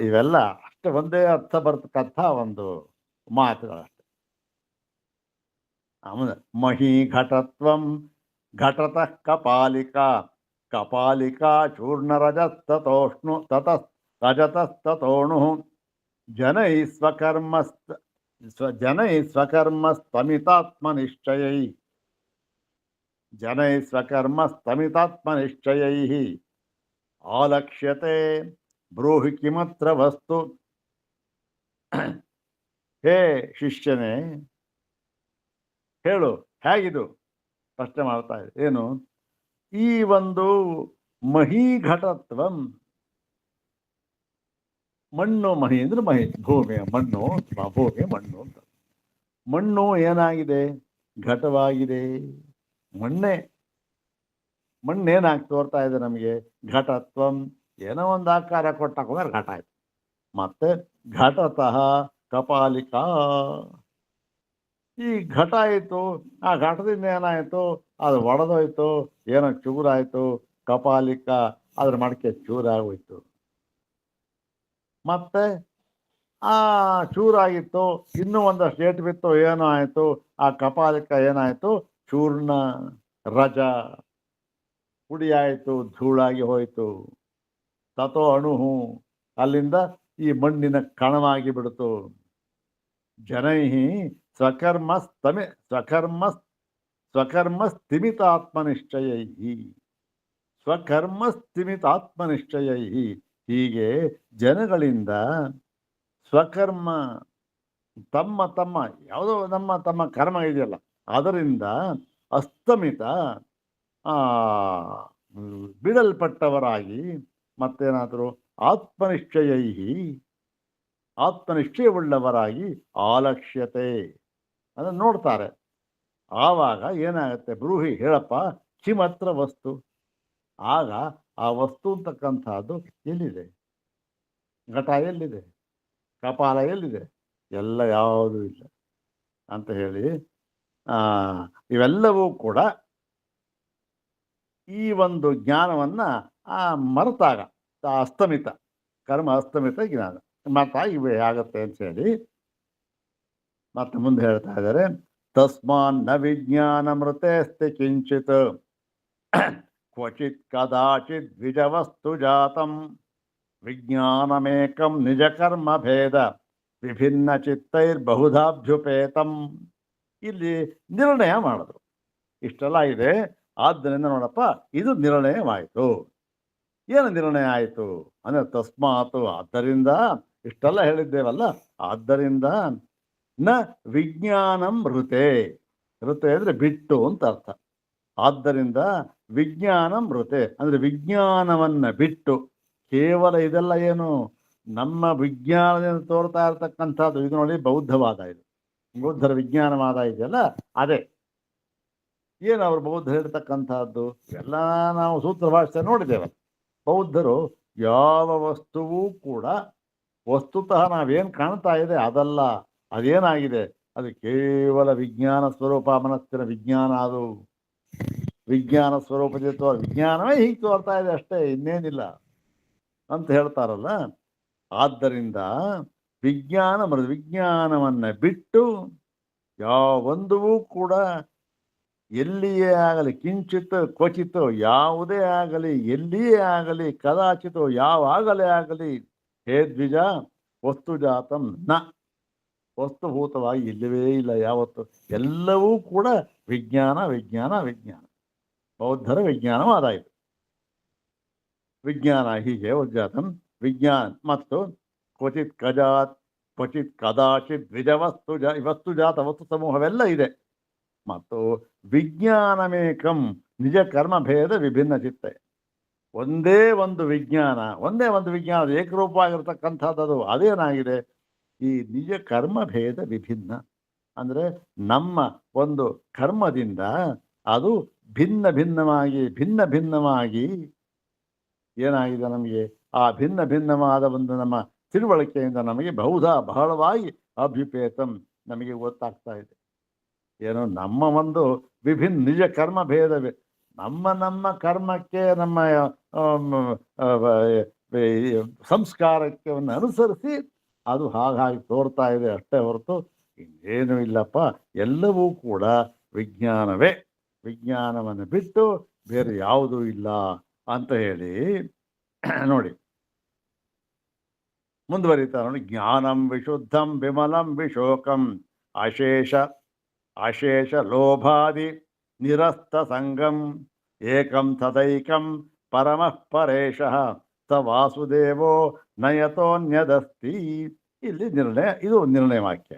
ಇವೆಲ್ಲ ಅಷ್ಟೇ ಒಂದೇ ಅರ್ಥ ಬರ್ತಕ್ಕಂಥ ಒಂದು ಮಾತುಗಳಷ್ಟೆ. ಆಮೇಲೆ ಮಹಿ ಘಟತ್ವಂ ಘಟತಃ ಕಪಾಲಿಕಾ ಕಪಾಲಿಕಾ ಚೂರ್ಣರಜಸ್ತತೋಷ್ಣು ತತ ರಜತಸ್ತತೋಣು ಜನೈ ಸ್ವಕರ್ಮಸ್ತಮಿತಾತ್ಮನಿಶ್ಚಯೈ ಆಲಕ್ಷ್ಯತೆ ಬ್ರೂಹಿ ಕಿಮತ್ರ ವಸ್ತು. ಹೇ ಶಿಷ್ಯನೇ, ಹೇಳು ಹೇಗಿದು ಪ್ರಶ್ನೆ ಮಾಡ್ತಾ ಇದೆ. ಏನು ಈ ಒಂದು ಮಹೀಘಟತ್ವಂ, ಮಣ್ಣು, ಮಹಿ ಅಂದ್ರೆ ಮಹಿ, ಭೂಮಿಯ ಮಣ್ಣು, ಭೂಮಿಯ ಮಣ್ಣು ಅಂತ. ಮಣ್ಣು ಏನಾಗಿದೆ? ಘಟವಾಗಿದೆ. ಮಣ್ಣೇನಾಗಿ ತೋರ್ತಾ ಇದೆ ನಮಗೆ? ಘಟತ್ವಂ, ಏನೋ ಒಂದು ಆಕಾರ ಕೊಟ್ಟಾಕೊಂಡ್ರೆ ಘಟ ಆಯ್ತು. ಮತ್ತೆ ಘಟತಃ ಕಪಾಲಿಕಾ, ಈ ಘಟ ಆಯಿತು, ಆ ಘಟದಿಂದ ಏನಾಯಿತು? ಅದು ಒಡೆದೋಯ್ತು, ಏನೋ ಚೂರಾಯಿತು. ಕಪಾಲಿಕ, ಅದ್ರ ಮಡಕೆ ಚೂರಾಗೋಯ್ತು. ಮತ್ತೆ ಆ ಚೂರಾಗಿತ್ತು, ಇನ್ನೂ ಒಂದಷ್ಟು ಏಟು ಬಿತ್ತು, ಏನೋ ಆಯಿತು, ಆ ಕಪಾಲಿಕ ಏನಾಯಿತು? ಚೂರ್ಣ ರಜ, ಪುಡಿ ಆಯಿತು, ಧೂಳಾಗಿ ಹೋಯಿತು. ತಥೋ ಅಣುಹು, ಅಲ್ಲಿಂದ ಈ ಮಣ್ಣಿನ ಕಣವಾಗಿ ಬಿಡ್ತು. ಜನೈ ಸ್ವಕರ್ಮಸ್ಥಿಮಿತಾತ್ಮನಿಶ್ಚಯೈ, ಹೀಗೆ ಜನಗಳಿಂದ ಸ್ವಕರ್ಮ, ತಮ್ಮ ಯಾವುದೋ ತಮ್ಮ ಕರ್ಮ ಇದೆಯಲ್ಲ ಅದರಿಂದ ಅಸ್ತಮಿತ ಬಿಡಲ್ಪಟ್ಟವರಾಗಿ, ಮತ್ತೇನಾದರೂ ಆತ್ಮನಿಶ್ಚಯವುಳ್ಳವರಾಗಿ ಆಲಕ್ಷ್ಯತೆ, ಅದನ್ನು ನೋಡ್ತಾರೆ. ಆವಾಗ ಏನಾಗುತ್ತೆ? ಬ್ರೂಹಿ, ಹೇಳಪ್ಪ, ಕಿಮತ್ರ ವಸ್ತು. ಆಗ ಆ ವಸ್ತು ಅಂತಕ್ಕಂಥದ್ದು ಎಲ್ಲಿದೆ? ಘಟ ಎಲ್ಲಿದೆ? ಕಪಾಲ ಎಲ್ಲಿದೆ? ಎಲ್ಲ ಯಾವುದೂ ಇಲ್ಲ ಅಂತ ಹೇಳಿ ಇವೆಲ್ಲವೂ ಕೂಡ ಈ ಒಂದು ಜ್ಞಾನವನ್ನ ಮರೆತಾಗ, ಅಸ್ತಮಿತ ಕರ್ಮ, ಅಸ್ತಮಿತ ಜ್ಞಾನ ಮರೆತಾಗ ಇವೆ ಆಗತ್ತೆ ಅಂತ ಹೇಳಿ ಮತ್ತೆ ಮುಂದೆ ಹೇಳ್ತಾ ಇದ್ದಾರೆ. ತಸ್ಮಾನ್ ನ ವಿಜ್ಞಾನ ಮೃತೇಸ್ತಿ ಕಿಂಚಿತ್ ಕ್ವಚಿತ್ ಕದಾಚಿತ್ ದ್ವಿಜವಸ್ತು ಜಾತಂ ವಿಜ್ಞಾನಮೇಕಂ ನಿಜ ಕರ್ಮ ಭೇದ ವಿಭಿನ್ನ ಚಿತ್ತೈರ್ಬಹುಧಾಭ್ಯುಪೇತಂ. ಇಲ್ಲಿ ನಿರ್ಣಯ ಮಾಡಿದ್ರು. ಇಷ್ಟೆಲ್ಲ ಇದೆ, ಆದ್ದರಿಂದ ನೋಡಪ್ಪ, ಇದು ನಿರ್ಣಯವಾಯಿತು. ಏನು ನಿರ್ಣಯ ಆಯಿತು ಅಂದರೆ ತಸ್ಮಾತ್, ಆದ್ದರಿಂದ, ಇಷ್ಟೆಲ್ಲ ಹೇಳಿದ್ದೇವಲ್ಲ, ಆದ್ದರಿಂದ ನ ವಿಜ್ಞಾನಂ ಋತೆ, ಋತೆ ಅಂದರೆ ಬಿಟ್ಟು ಅಂತ ಅರ್ಥ. ಆದ್ದರಿಂದ ವಿಜ್ಞಾನಂ ಋತೆ ಅಂದರೆ ವಿಜ್ಞಾನವನ್ನು ಬಿಟ್ಟು, ಕೇವಲ ಇದೆಲ್ಲ ಏನು ನಮ್ಮ ವಿಜ್ಞಾನದಿಂದ ತೋರ್ತಾ ಇರತಕ್ಕಂಥದ್ದು, ಇದು ನೋಡಿ ಬೌದ್ಧವಾದ, ಇದು ಬೌದ್ಧರ ವಿಜ್ಞಾನವಾದ ಇದೆಯಲ್ಲ ಅದೇ. ಏನು ಅವರು ಬೌದ್ಧ ಹೇಳ್ತಕ್ಕಂಥದ್ದು ಎಲ್ಲ ನಾವು ಸೂತ್ರ ಭಾಷೆ ನೋಡಿದ್ದೇವೆ. ಬೌದ್ಧರು ಯಾವ ವಸ್ತುವೂ ಕೂಡ ವಸ್ತುತಃ ನಾವೇನು ಕಾಣ್ತಾ ಇದೆ ಅದಲ್ಲ, ಅದೇನಾಗಿದೆ, ಅದು ಕೇವಲ ವಿಜ್ಞಾನ ಸ್ವರೂಪ, ಮನಸ್ಸಿನ ವಿಜ್ಞಾನ. ಅದು ವಿಜ್ಞಾನ ಸ್ವರೂಪದ ವಿಜ್ಞಾನವೇ ಹೀಗೆ ತೋರ್ತಾ ಇದೆ ಅಷ್ಟೇ, ಇನ್ನೇನಿಲ್ಲ ಅಂತ ಹೇಳ್ತಾರಲ್ಲ. ಆದ್ದರಿಂದ ವಿಜ್ಞಾನವನ್ನು ಬಿಟ್ಟು ಯಾವೊಂದೂ ಕೂಡ ಎಲ್ಲಿಯೇ ಆಗಲಿ, ಕಿಂಚಿತ್ ಕ್ವಚಿತ್, ಯಾವುದೇ ಆಗಲಿ, ಎಲ್ಲಿಯೇ ಆಗಲಿ, ಕದಾಚಿತ್, ಯಾವಾಗಲೇ ಆಗಲಿ, ಹೇ ದ್ವಿಜ ವಸ್ತುಜಾತಂ ನ, ವಸ್ತುಭೂತವಾಗಿ ಇಲ್ಲವೇ ಇಲ್ಲ ಯಾವತ್ತು. ಎಲ್ಲವೂ ಕೂಡ ವಿಜ್ಞಾನ ವಿಜ್ಞಾನ ವಿಜ್ಞಾನ. ಬೌದ್ಧರ ವಿಜ್ಞಾನವಾದಾಯಿತು. ವಿಜ್ಞಾನ ಹೀಗೆ ಉಜ್ಜಾತಂ ವಿಜ್ಞಾನ ಮತ್ತು ಕ್ವಚಿತ್ ಕದಾಚಿತ್ ದ್ವಿಜವಸ್ತು ವಸ್ತುಜಾತ, ವಸ್ತು ಸಮೂಹವೆಲ್ಲ ಇದೆ. ಮತ್ತು ವಿಜ್ಞಾನಮೇಕಂ ನಿಜ ಕರ್ಮ ಭೇದ ವಿಭಿನ್ನ ಚಿತ್ತ. ಒಂದೇ ಒಂದು ವಿಜ್ಞಾನ ಏಕರೂಪವಾಗಿರ್ತಕ್ಕಂಥದ್ದು. ಅದೇನಾಗಿದೆ? ಈ ನಿಜ ಕರ್ಮ ಭೇದ ವಿಭಿನ್ನ ಅಂದರೆ ನಮ್ಮ ಒಂದು ಕರ್ಮದಿಂದ ಅದು ಭಿನ್ನ ಭಿನ್ನವಾಗಿ ಏನಾಗಿದೆ ನಮಗೆ? ಆ ಭಿನ್ನವಾದ ಒಂದು ನಮ್ಮ ತಿಳುವಳಿಕೆಯಿಂದ ನಮಗೆ ಬಹಳವಾಗಿ ಅಭ್ಯುಪೇತಂ, ನಮಗೆ ಗೊತ್ತಾಗ್ತಾ ಇದೆ. ಏನೋ ನಮ್ಮ ಒಂದು ವಿಭಿನ್ನ ನಿಜ ಕರ್ಮ ಭೇದವೇ, ನಮ್ಮ ಕರ್ಮಕ್ಕೆ, ನಮ್ಮ ಸಂಸ್ಕಾರಕ್ಕೆ ಅನುಸರಿಸಿ ಅದು ಹಾಗಾಗಿ ತೋರ್ತಾ ಇದೆ ಅಷ್ಟೇ ಹೊರತು ಇನ್ನೇನು ಇಲ್ಲಪ್ಪ. ಎಲ್ಲವೂ ಕೂಡ ವಿಜ್ಞಾನವೇ. ವಿಜ್ಞಾನವನ್ನು ಬಿಟ್ಟು ಬೇರೆ ಯಾವುದೂ ಇಲ್ಲ ಅಂತ ಹೇಳಿ ನೋಡಿ ಮುಂದುವರಿತಾ ನೋಡಿ. ಜ್ಞಾನಂ ವಿಶುದ್ಧಂ ವಿಮಲಂ ವಿಶೋಕಂ ಅಶೇಷ ಅಶೇಷ ಲೋಭಾದಿ ನಿರಸ್ತ ಸಂಗಂ ಏಕಂ ತದೈಕಂ ಪರಮಃ ಪರೇಶಃ ಸ ವಾಸುದೇವೋ ನಯತೋನ್ಯದಸ್ತಿ. ಇಲ್ಲಿ ನಿರ್ಣಯ, ಇದು ನಿರ್ಣಯ ವಾಕ್ಯ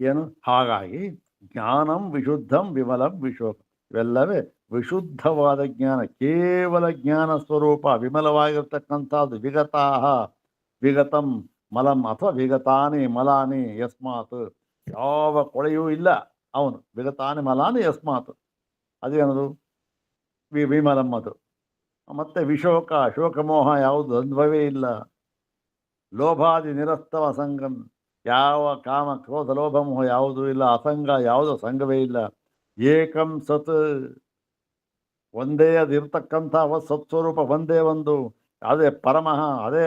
ಏನು. ಹಾಗಾಗಿ ಜ್ಞಾನಂ ವಿಶುದ್ಧಂ ವಿಮಲಂ ವಿಶೋಕಂ ಇವೆಲ್ಲವೇ ವಿಶುದ್ಧವಾದ ಜ್ಞಾನ, ಕೇವಲ ಜ್ಞಾನ ಸ್ವರೂಪ, ವಿಮಲವಾಗಿರ್ತಕ್ಕಂಥದ್ದು. ವಿಗತಾಹ ವಿಗತಂ ಮಲಂ ಅಥವಾ ವಿಗತಾನಿ ಮಲಾನಿ ಯಸ್ಮಾತ್, ಯಾವ ಕೊಳೆಯೂ ಇಲ್ಲ ಅವನು. ವಿಗತಾನಿ ಮಲಾನಿ ಯಸ್ಮಾತ್ ಅದೇನದು ವಿಮಲಂ ಅದು. ಮತ್ತೆ ವಿಶೋಕ, ಶೋಕಮೋಹ ಯಾವುದು ದ್ವಂದ್ವವೇ ಇಲ್ಲ. ಲೋಭಾದಿ ನಿರಸ್ತವ ಸಂಗಂ, ಯಾವ ಕಾಮ ಕ್ರೋಧ ಲೋಭಮೋಹ ಯಾವುದೂ ಇಲ್ಲ. ಅಸಂಗ ಯಾವುದೋ ಸಂಘವೇ ಇಲ್ಲ. ಏಕಂ ಸತ್, ಒಂದೇ ಅದಿರ್ತಕ್ಕಂಥ ಸತ್ಸ್ವರೂಪ ಒಂದೇ ಒಂದು, ಅದೇ ಪರಮಃ, ಅದೇ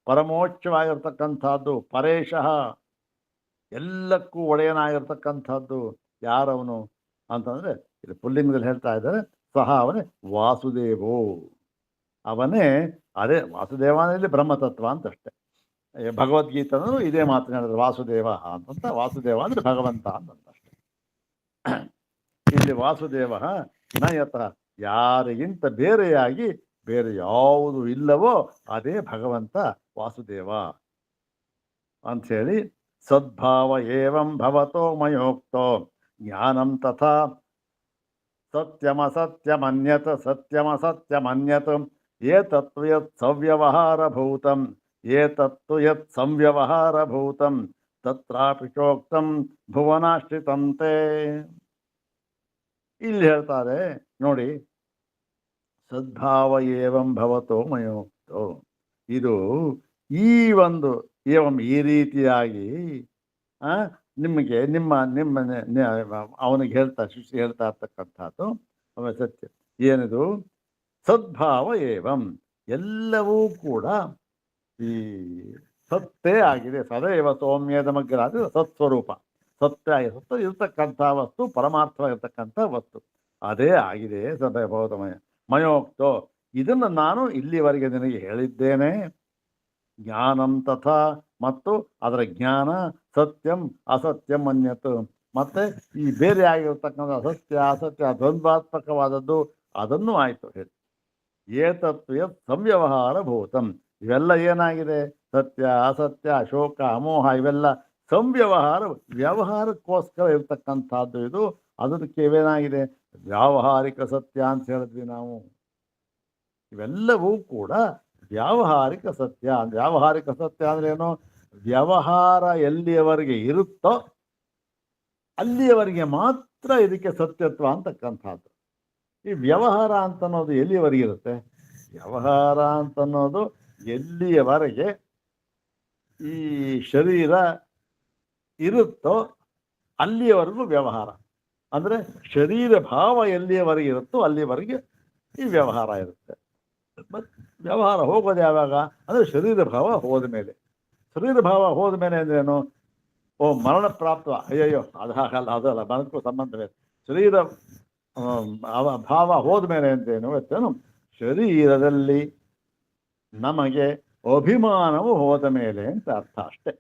ಪರಮೋಚ್ಚವಾಗಿರ್ತಕ್ಕಂಥದ್ದು. ಪರೇಶಃ, ಎಲ್ಲಕ್ಕೂ ಒಡೆಯನಾಗಿರ್ತಕ್ಕಂಥದ್ದು. ಯಾರವನು ಅಂತಂದರೆ ಇದು ಪುಲ್ಲಿಂಗದಲ್ಲಿ ಹೇಳ್ತಾ ಇದ್ದಾರೆ. ಸಹ ಅವನೇ ವಾಸುದೇವೋ, ಅವನೇ ಅದೇ ವಾಸುದೇವನಲ್ಲಿ ಬ್ರಹ್ಮತತ್ವ ಅಂತಷ್ಟೆ. ಭಗವದ್ಗೀತನೂ ಇದೇ ಮಾತನಾಡಿದ್ರೆ ವಾಸುದೇವ ಅಂತಂತ. ವಾಸುದೇವ ಅಂದರೆ ಭಗವಂತ ಅಂತಂತಷ್ಟೆ. ಇಲ್ಲಿ ವಾಸುದೇವ ನಯತ, ಯಾರಿಗಿಂತ ಬೇರೆಯಾಗಿ ಬೇರೆ ಯಾವುದು ಇಲ್ಲವೋ ಅದೇ ಭಗವಂತ ವಾಸುದೇವ ಅಂಥೇಳಿ. ಸದ್ಭಾವ ಏವಂ ಭವತೋ ಮಯೋಕ್ತೋ ಜ್ಞಾನಂ ತಥಾ ಸತ್ಯಮಸತ್ಯಮನ್ಯತ್ ಸತ್ಯಮಸತ್ಯಮನ್ಯತ್ ಏತತ್ತು ಯತ್ ಸವ್ಯವಹಾರಭೂತಂ ಏತತ್ತು ಯತ್ ಸಂವ್ಯವಹಾರಭೂತಂ ತತ್ರಾಪಿ ಚೋಕ್ತಂ ಭುವನಾಶ್ರಿತಂತೆ. ಇಲ್ಲಿ ಹೇಳ್ತಾರೆ ನೋಡಿ, ಸದ್ಭಾವ ಏವಂ ಭವತೋ ಮಯೋಕ್ತೋ, ಇದು ಈ ಒಂದು ಏವಂ ಈ ರೀತಿಯಾಗಿ ನಿಮಗೆ ನಿಮ್ಮ ಅವನಿಗೆ ಶಿಷ್ಯ ಹೇಳ್ತಾ ಇರ್ತಕ್ಕಂಥದ್ದು ಸತ್ಯ ಏನಿದು. ಸದ್ಭಾವ ಏವಂ, ಎಲ್ಲವೂ ಕೂಡ ಈ ಸತ್ತೇ ಆಗಿದೆ. ಸದೈವ ಸೌಮ್ಯದ ಮಗ್ರ, ಅದು ಸತ್ಸ್ವರೂಪ, ಸತ್ಯ ಸತ್ಯ ಇರ್ತಕ್ಕಂಥ ವಸ್ತು, ಪರಮಾರ್ಥವಾಗಿರ್ತಕ್ಕಂಥ ವಸ್ತು ಅದೇ ಆಗಿದೆ. ಸದೈವಮಯ ಮಯೋಕ್ತೋ, ಇದನ್ನು ನಾನು ಇಲ್ಲಿವರೆಗೆ ನಿನಗೆ ಹೇಳಿದ್ದೇನೆ. ಜ್ಞಾನಂ ತಥಾ, ಮತ್ತು ಅದರ ಜ್ಞಾನ, ಸತ್ಯಂ ಅಸತ್ಯಂ ಅನ್ಯತ್, ಮತ್ತೆ ಈ ಬೇರೆ ಆಗಿರ್ತಕ್ಕಂಥ ಅಸತ್ಯ ಅಸತ್ಯ ದ್ವಂದ್ವಾತ್ಮಕವಾದದ್ದು ಅದನ್ನು ಆಯಿತು ಹೇಳಿ. ಏತತ್ವ ಸಂವ್ಯವಹಾರ ಭೂತಂ, ಇವೆಲ್ಲ ಏನಾಗಿದೆ, ಸತ್ಯ ಅಸತ್ಯ ಶೋಕ ಅಮೋಹ ಇವೆಲ್ಲ ಸಂವ್ಯವಹಾರ, ವ್ಯವಹಾರಕ್ಕೋಸ್ಕರ ಇರ್ತಕ್ಕಂಥದ್ದು ಇದು. ಅದಕ್ಕೆ ಏನಾಗಿದೆ, ವ್ಯಾವಹಾರಿಕ ಸತ್ಯ ಅಂತ ಹೇಳಿದ್ವಿ ನಾವು. ಇವೆಲ್ಲವೂ ಕೂಡ ವ್ಯಾವಹಾರಿಕ ಸತ್ಯ. ವ್ಯಾವಹಾರಿಕ ಸತ್ಯ ಅಂದ್ರೆ ಏನು, ವ್ಯವಹಾರ ಎಲ್ಲಿಯವರೆಗೆ ಇರುತ್ತೋ ಅಲ್ಲಿಯವರೆಗೆ ಮಾತ್ರ ಇದಕ್ಕೆ ಸತ್ಯತ್ವ ಅಂತಕ್ಕಂಥದ್ದು. ಈ ವ್ಯವಹಾರ ಅಂತನ್ನೋದು ಎಲ್ಲಿಯವರೆಗೆ ಇರುತ್ತೆ, ವ್ಯವಹಾರ ಅಂತನ್ನೋದು ಎಲ್ಲಿಯವರೆಗೆ ಈ ಶರೀರ ಇರುತ್ತೋ ಅಲ್ಲಿಯವರೆಗೂ ವ್ಯವಹಾರ. ಅಂದರೆ ಶರೀರ ಭಾವ ಎಲ್ಲಿಯವರೆಗೆ ಇರುತ್ತೋ ಅಲ್ಲಿಯವರೆಗೆ ಈ ವ್ಯವಹಾರ ಇರುತ್ತೆ. ಮತ್ತು ವ್ಯವಹಾರ ಹೋಗೋದು ಯಾವಾಗ ಅಂದರೆ ಶರೀರ ಭಾವ ಹೋದ ಮೇಲೆ. ಶರೀರ ಭಾವ ಹೋದ ಮೇಲೆ ಅಂದ್ರೇನು, ಓ ಮರಣ ಪ್ರಾಪ್ತ, ಅಯ್ಯಯ್ಯೋ ಅದು ಹಾಗಲ್ಲ, ಅದಲ್ಲ, ಮರಣಕ್ಕೂ ಸಂಬಂಧವೇ. ಶರೀರ ಭಾವ ಹೋದ ಮೇಲೆ ಅಂತೇನು ಗೊತ್ತೇನು, ಶರೀರದಲ್ಲಿ ನಮಗೆ ಅಭಿಮಾನವು ಹೋದ ಮೇಲೆ ಅಂತ ಅರ್ಥ ಅಷ್ಟೆ.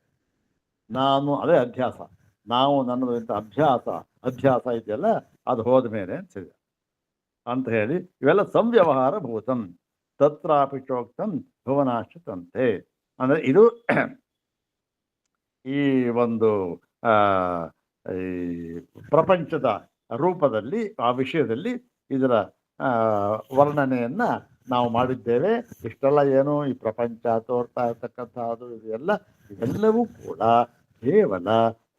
ನಾನು ಅದೇ ಅಧ್ಯಾಸ, ನಾವು ನನ್ನದು ಅಂತ ಅಧ್ಯಾಸ ಇದೆಯಲ್ಲ ಅದು ಹೋದ ಮೇಲೆ ಅಂತ ಹೇಳಿ. ಇವೆಲ್ಲ ಸಂವ್ಯವಹಾರ ಭೂತಂ ತತ್ರಾಪಿ ಚೋಕ್ತಂ ಭುವನಾಶ್ರಿತಂತೆ. ಅಂದರೆ ಇದು ಈ ಒಂದು ಈ ಪ್ರಪಂಚದ ರೂಪದಲ್ಲಿ, ಆ ವಿಷಯದಲ್ಲಿ ಇದರ ವರ್ಣನೆಯನ್ನ ನಾವು ಮಾಡಿದ್ದೇವೆ. ಇಷ್ಟೆಲ್ಲ ಏನು ಈ ಪ್ರಪಂಚ ತೋರ್ತಾ ಇರ್ತಕ್ಕಂಥದ್ದು ಇವೆಲ್ಲವೂ ಕೂಡ ಕೇವಲ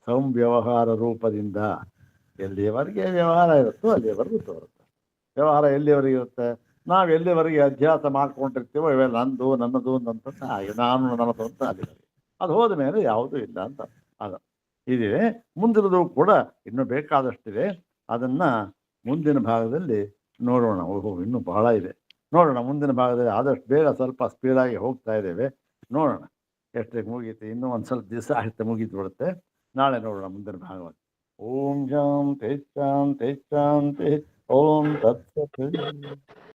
ಸಂವ್ಯವಹಾರ ರೂಪದಿಂದ ಎಲ್ಲಿಯವರೆಗೆ ವ್ಯವಹಾರ ಇರುತ್ತೋ ಅಲ್ಲಿಯವರೆಗೂ ತೋರುತ್ತೆ. ವ್ಯವಹಾರ ಎಲ್ಲಿಯವರೆಗೆ ಇರುತ್ತೆ, ನಾವು ಎಲ್ಲಿವರೆಗೆ ಅಧ್ಯಾಸ ಮಾಡ್ಕೊಂಡಿರ್ತೀವೋ ಇವೆಲ್ಲ ನಂದು ನನ್ನದು ಅಂತ ಹಾಗೆ, ನಾನು ನನ್ನದು ಅಂತ ಅಲ್ಲಿವರೆಗೆ. ಅದು ಹೋದ ಮೇಲೆ ಯಾವುದೂ ಇಲ್ಲ ಅಂತ ಅದು ಇದೆ. ಮುಂದಿನದು ಕೂಡ ಇನ್ನೂ ಬೇಕಾದಷ್ಟಿದೆ. ಅದನ್ನು ಮುಂದಿನ ಭಾಗದಲ್ಲಿ ನೋಡೋಣ. ಓಹೋ, ಇನ್ನೂ ಬಹಳ ಇದೆ, ನೋಡೋಣ ಮುಂದಿನ ಭಾಗದಲ್ಲಿ. ಆದಷ್ಟು ಬೇಗ ಸ್ವಲ್ಪ ಸ್ಪೀಡಾಗಿ ಹೋಗ್ತಾ ಇದ್ದೇವೆ, ನೋಡೋಣ ಎಷ್ಟಕ್ಕೆ ಮುಗೀತು. ಇನ್ನೂ ಒಂದು ಸ್ವಲ್ಪ ದಿವಸ ಆಯ್ತು ಮುಗೀತು ಬಿಡುತ್ತೆ. ನಾಳೆ ನೋಡೋಣ ಮುಂದಿನ ಭಾಗವನ್ನು. ಓಂ ಶಾಂತಿ ಶಾಂತಿ ಶಾಂತಿ. ಓಂ ತತ್ಸತ್.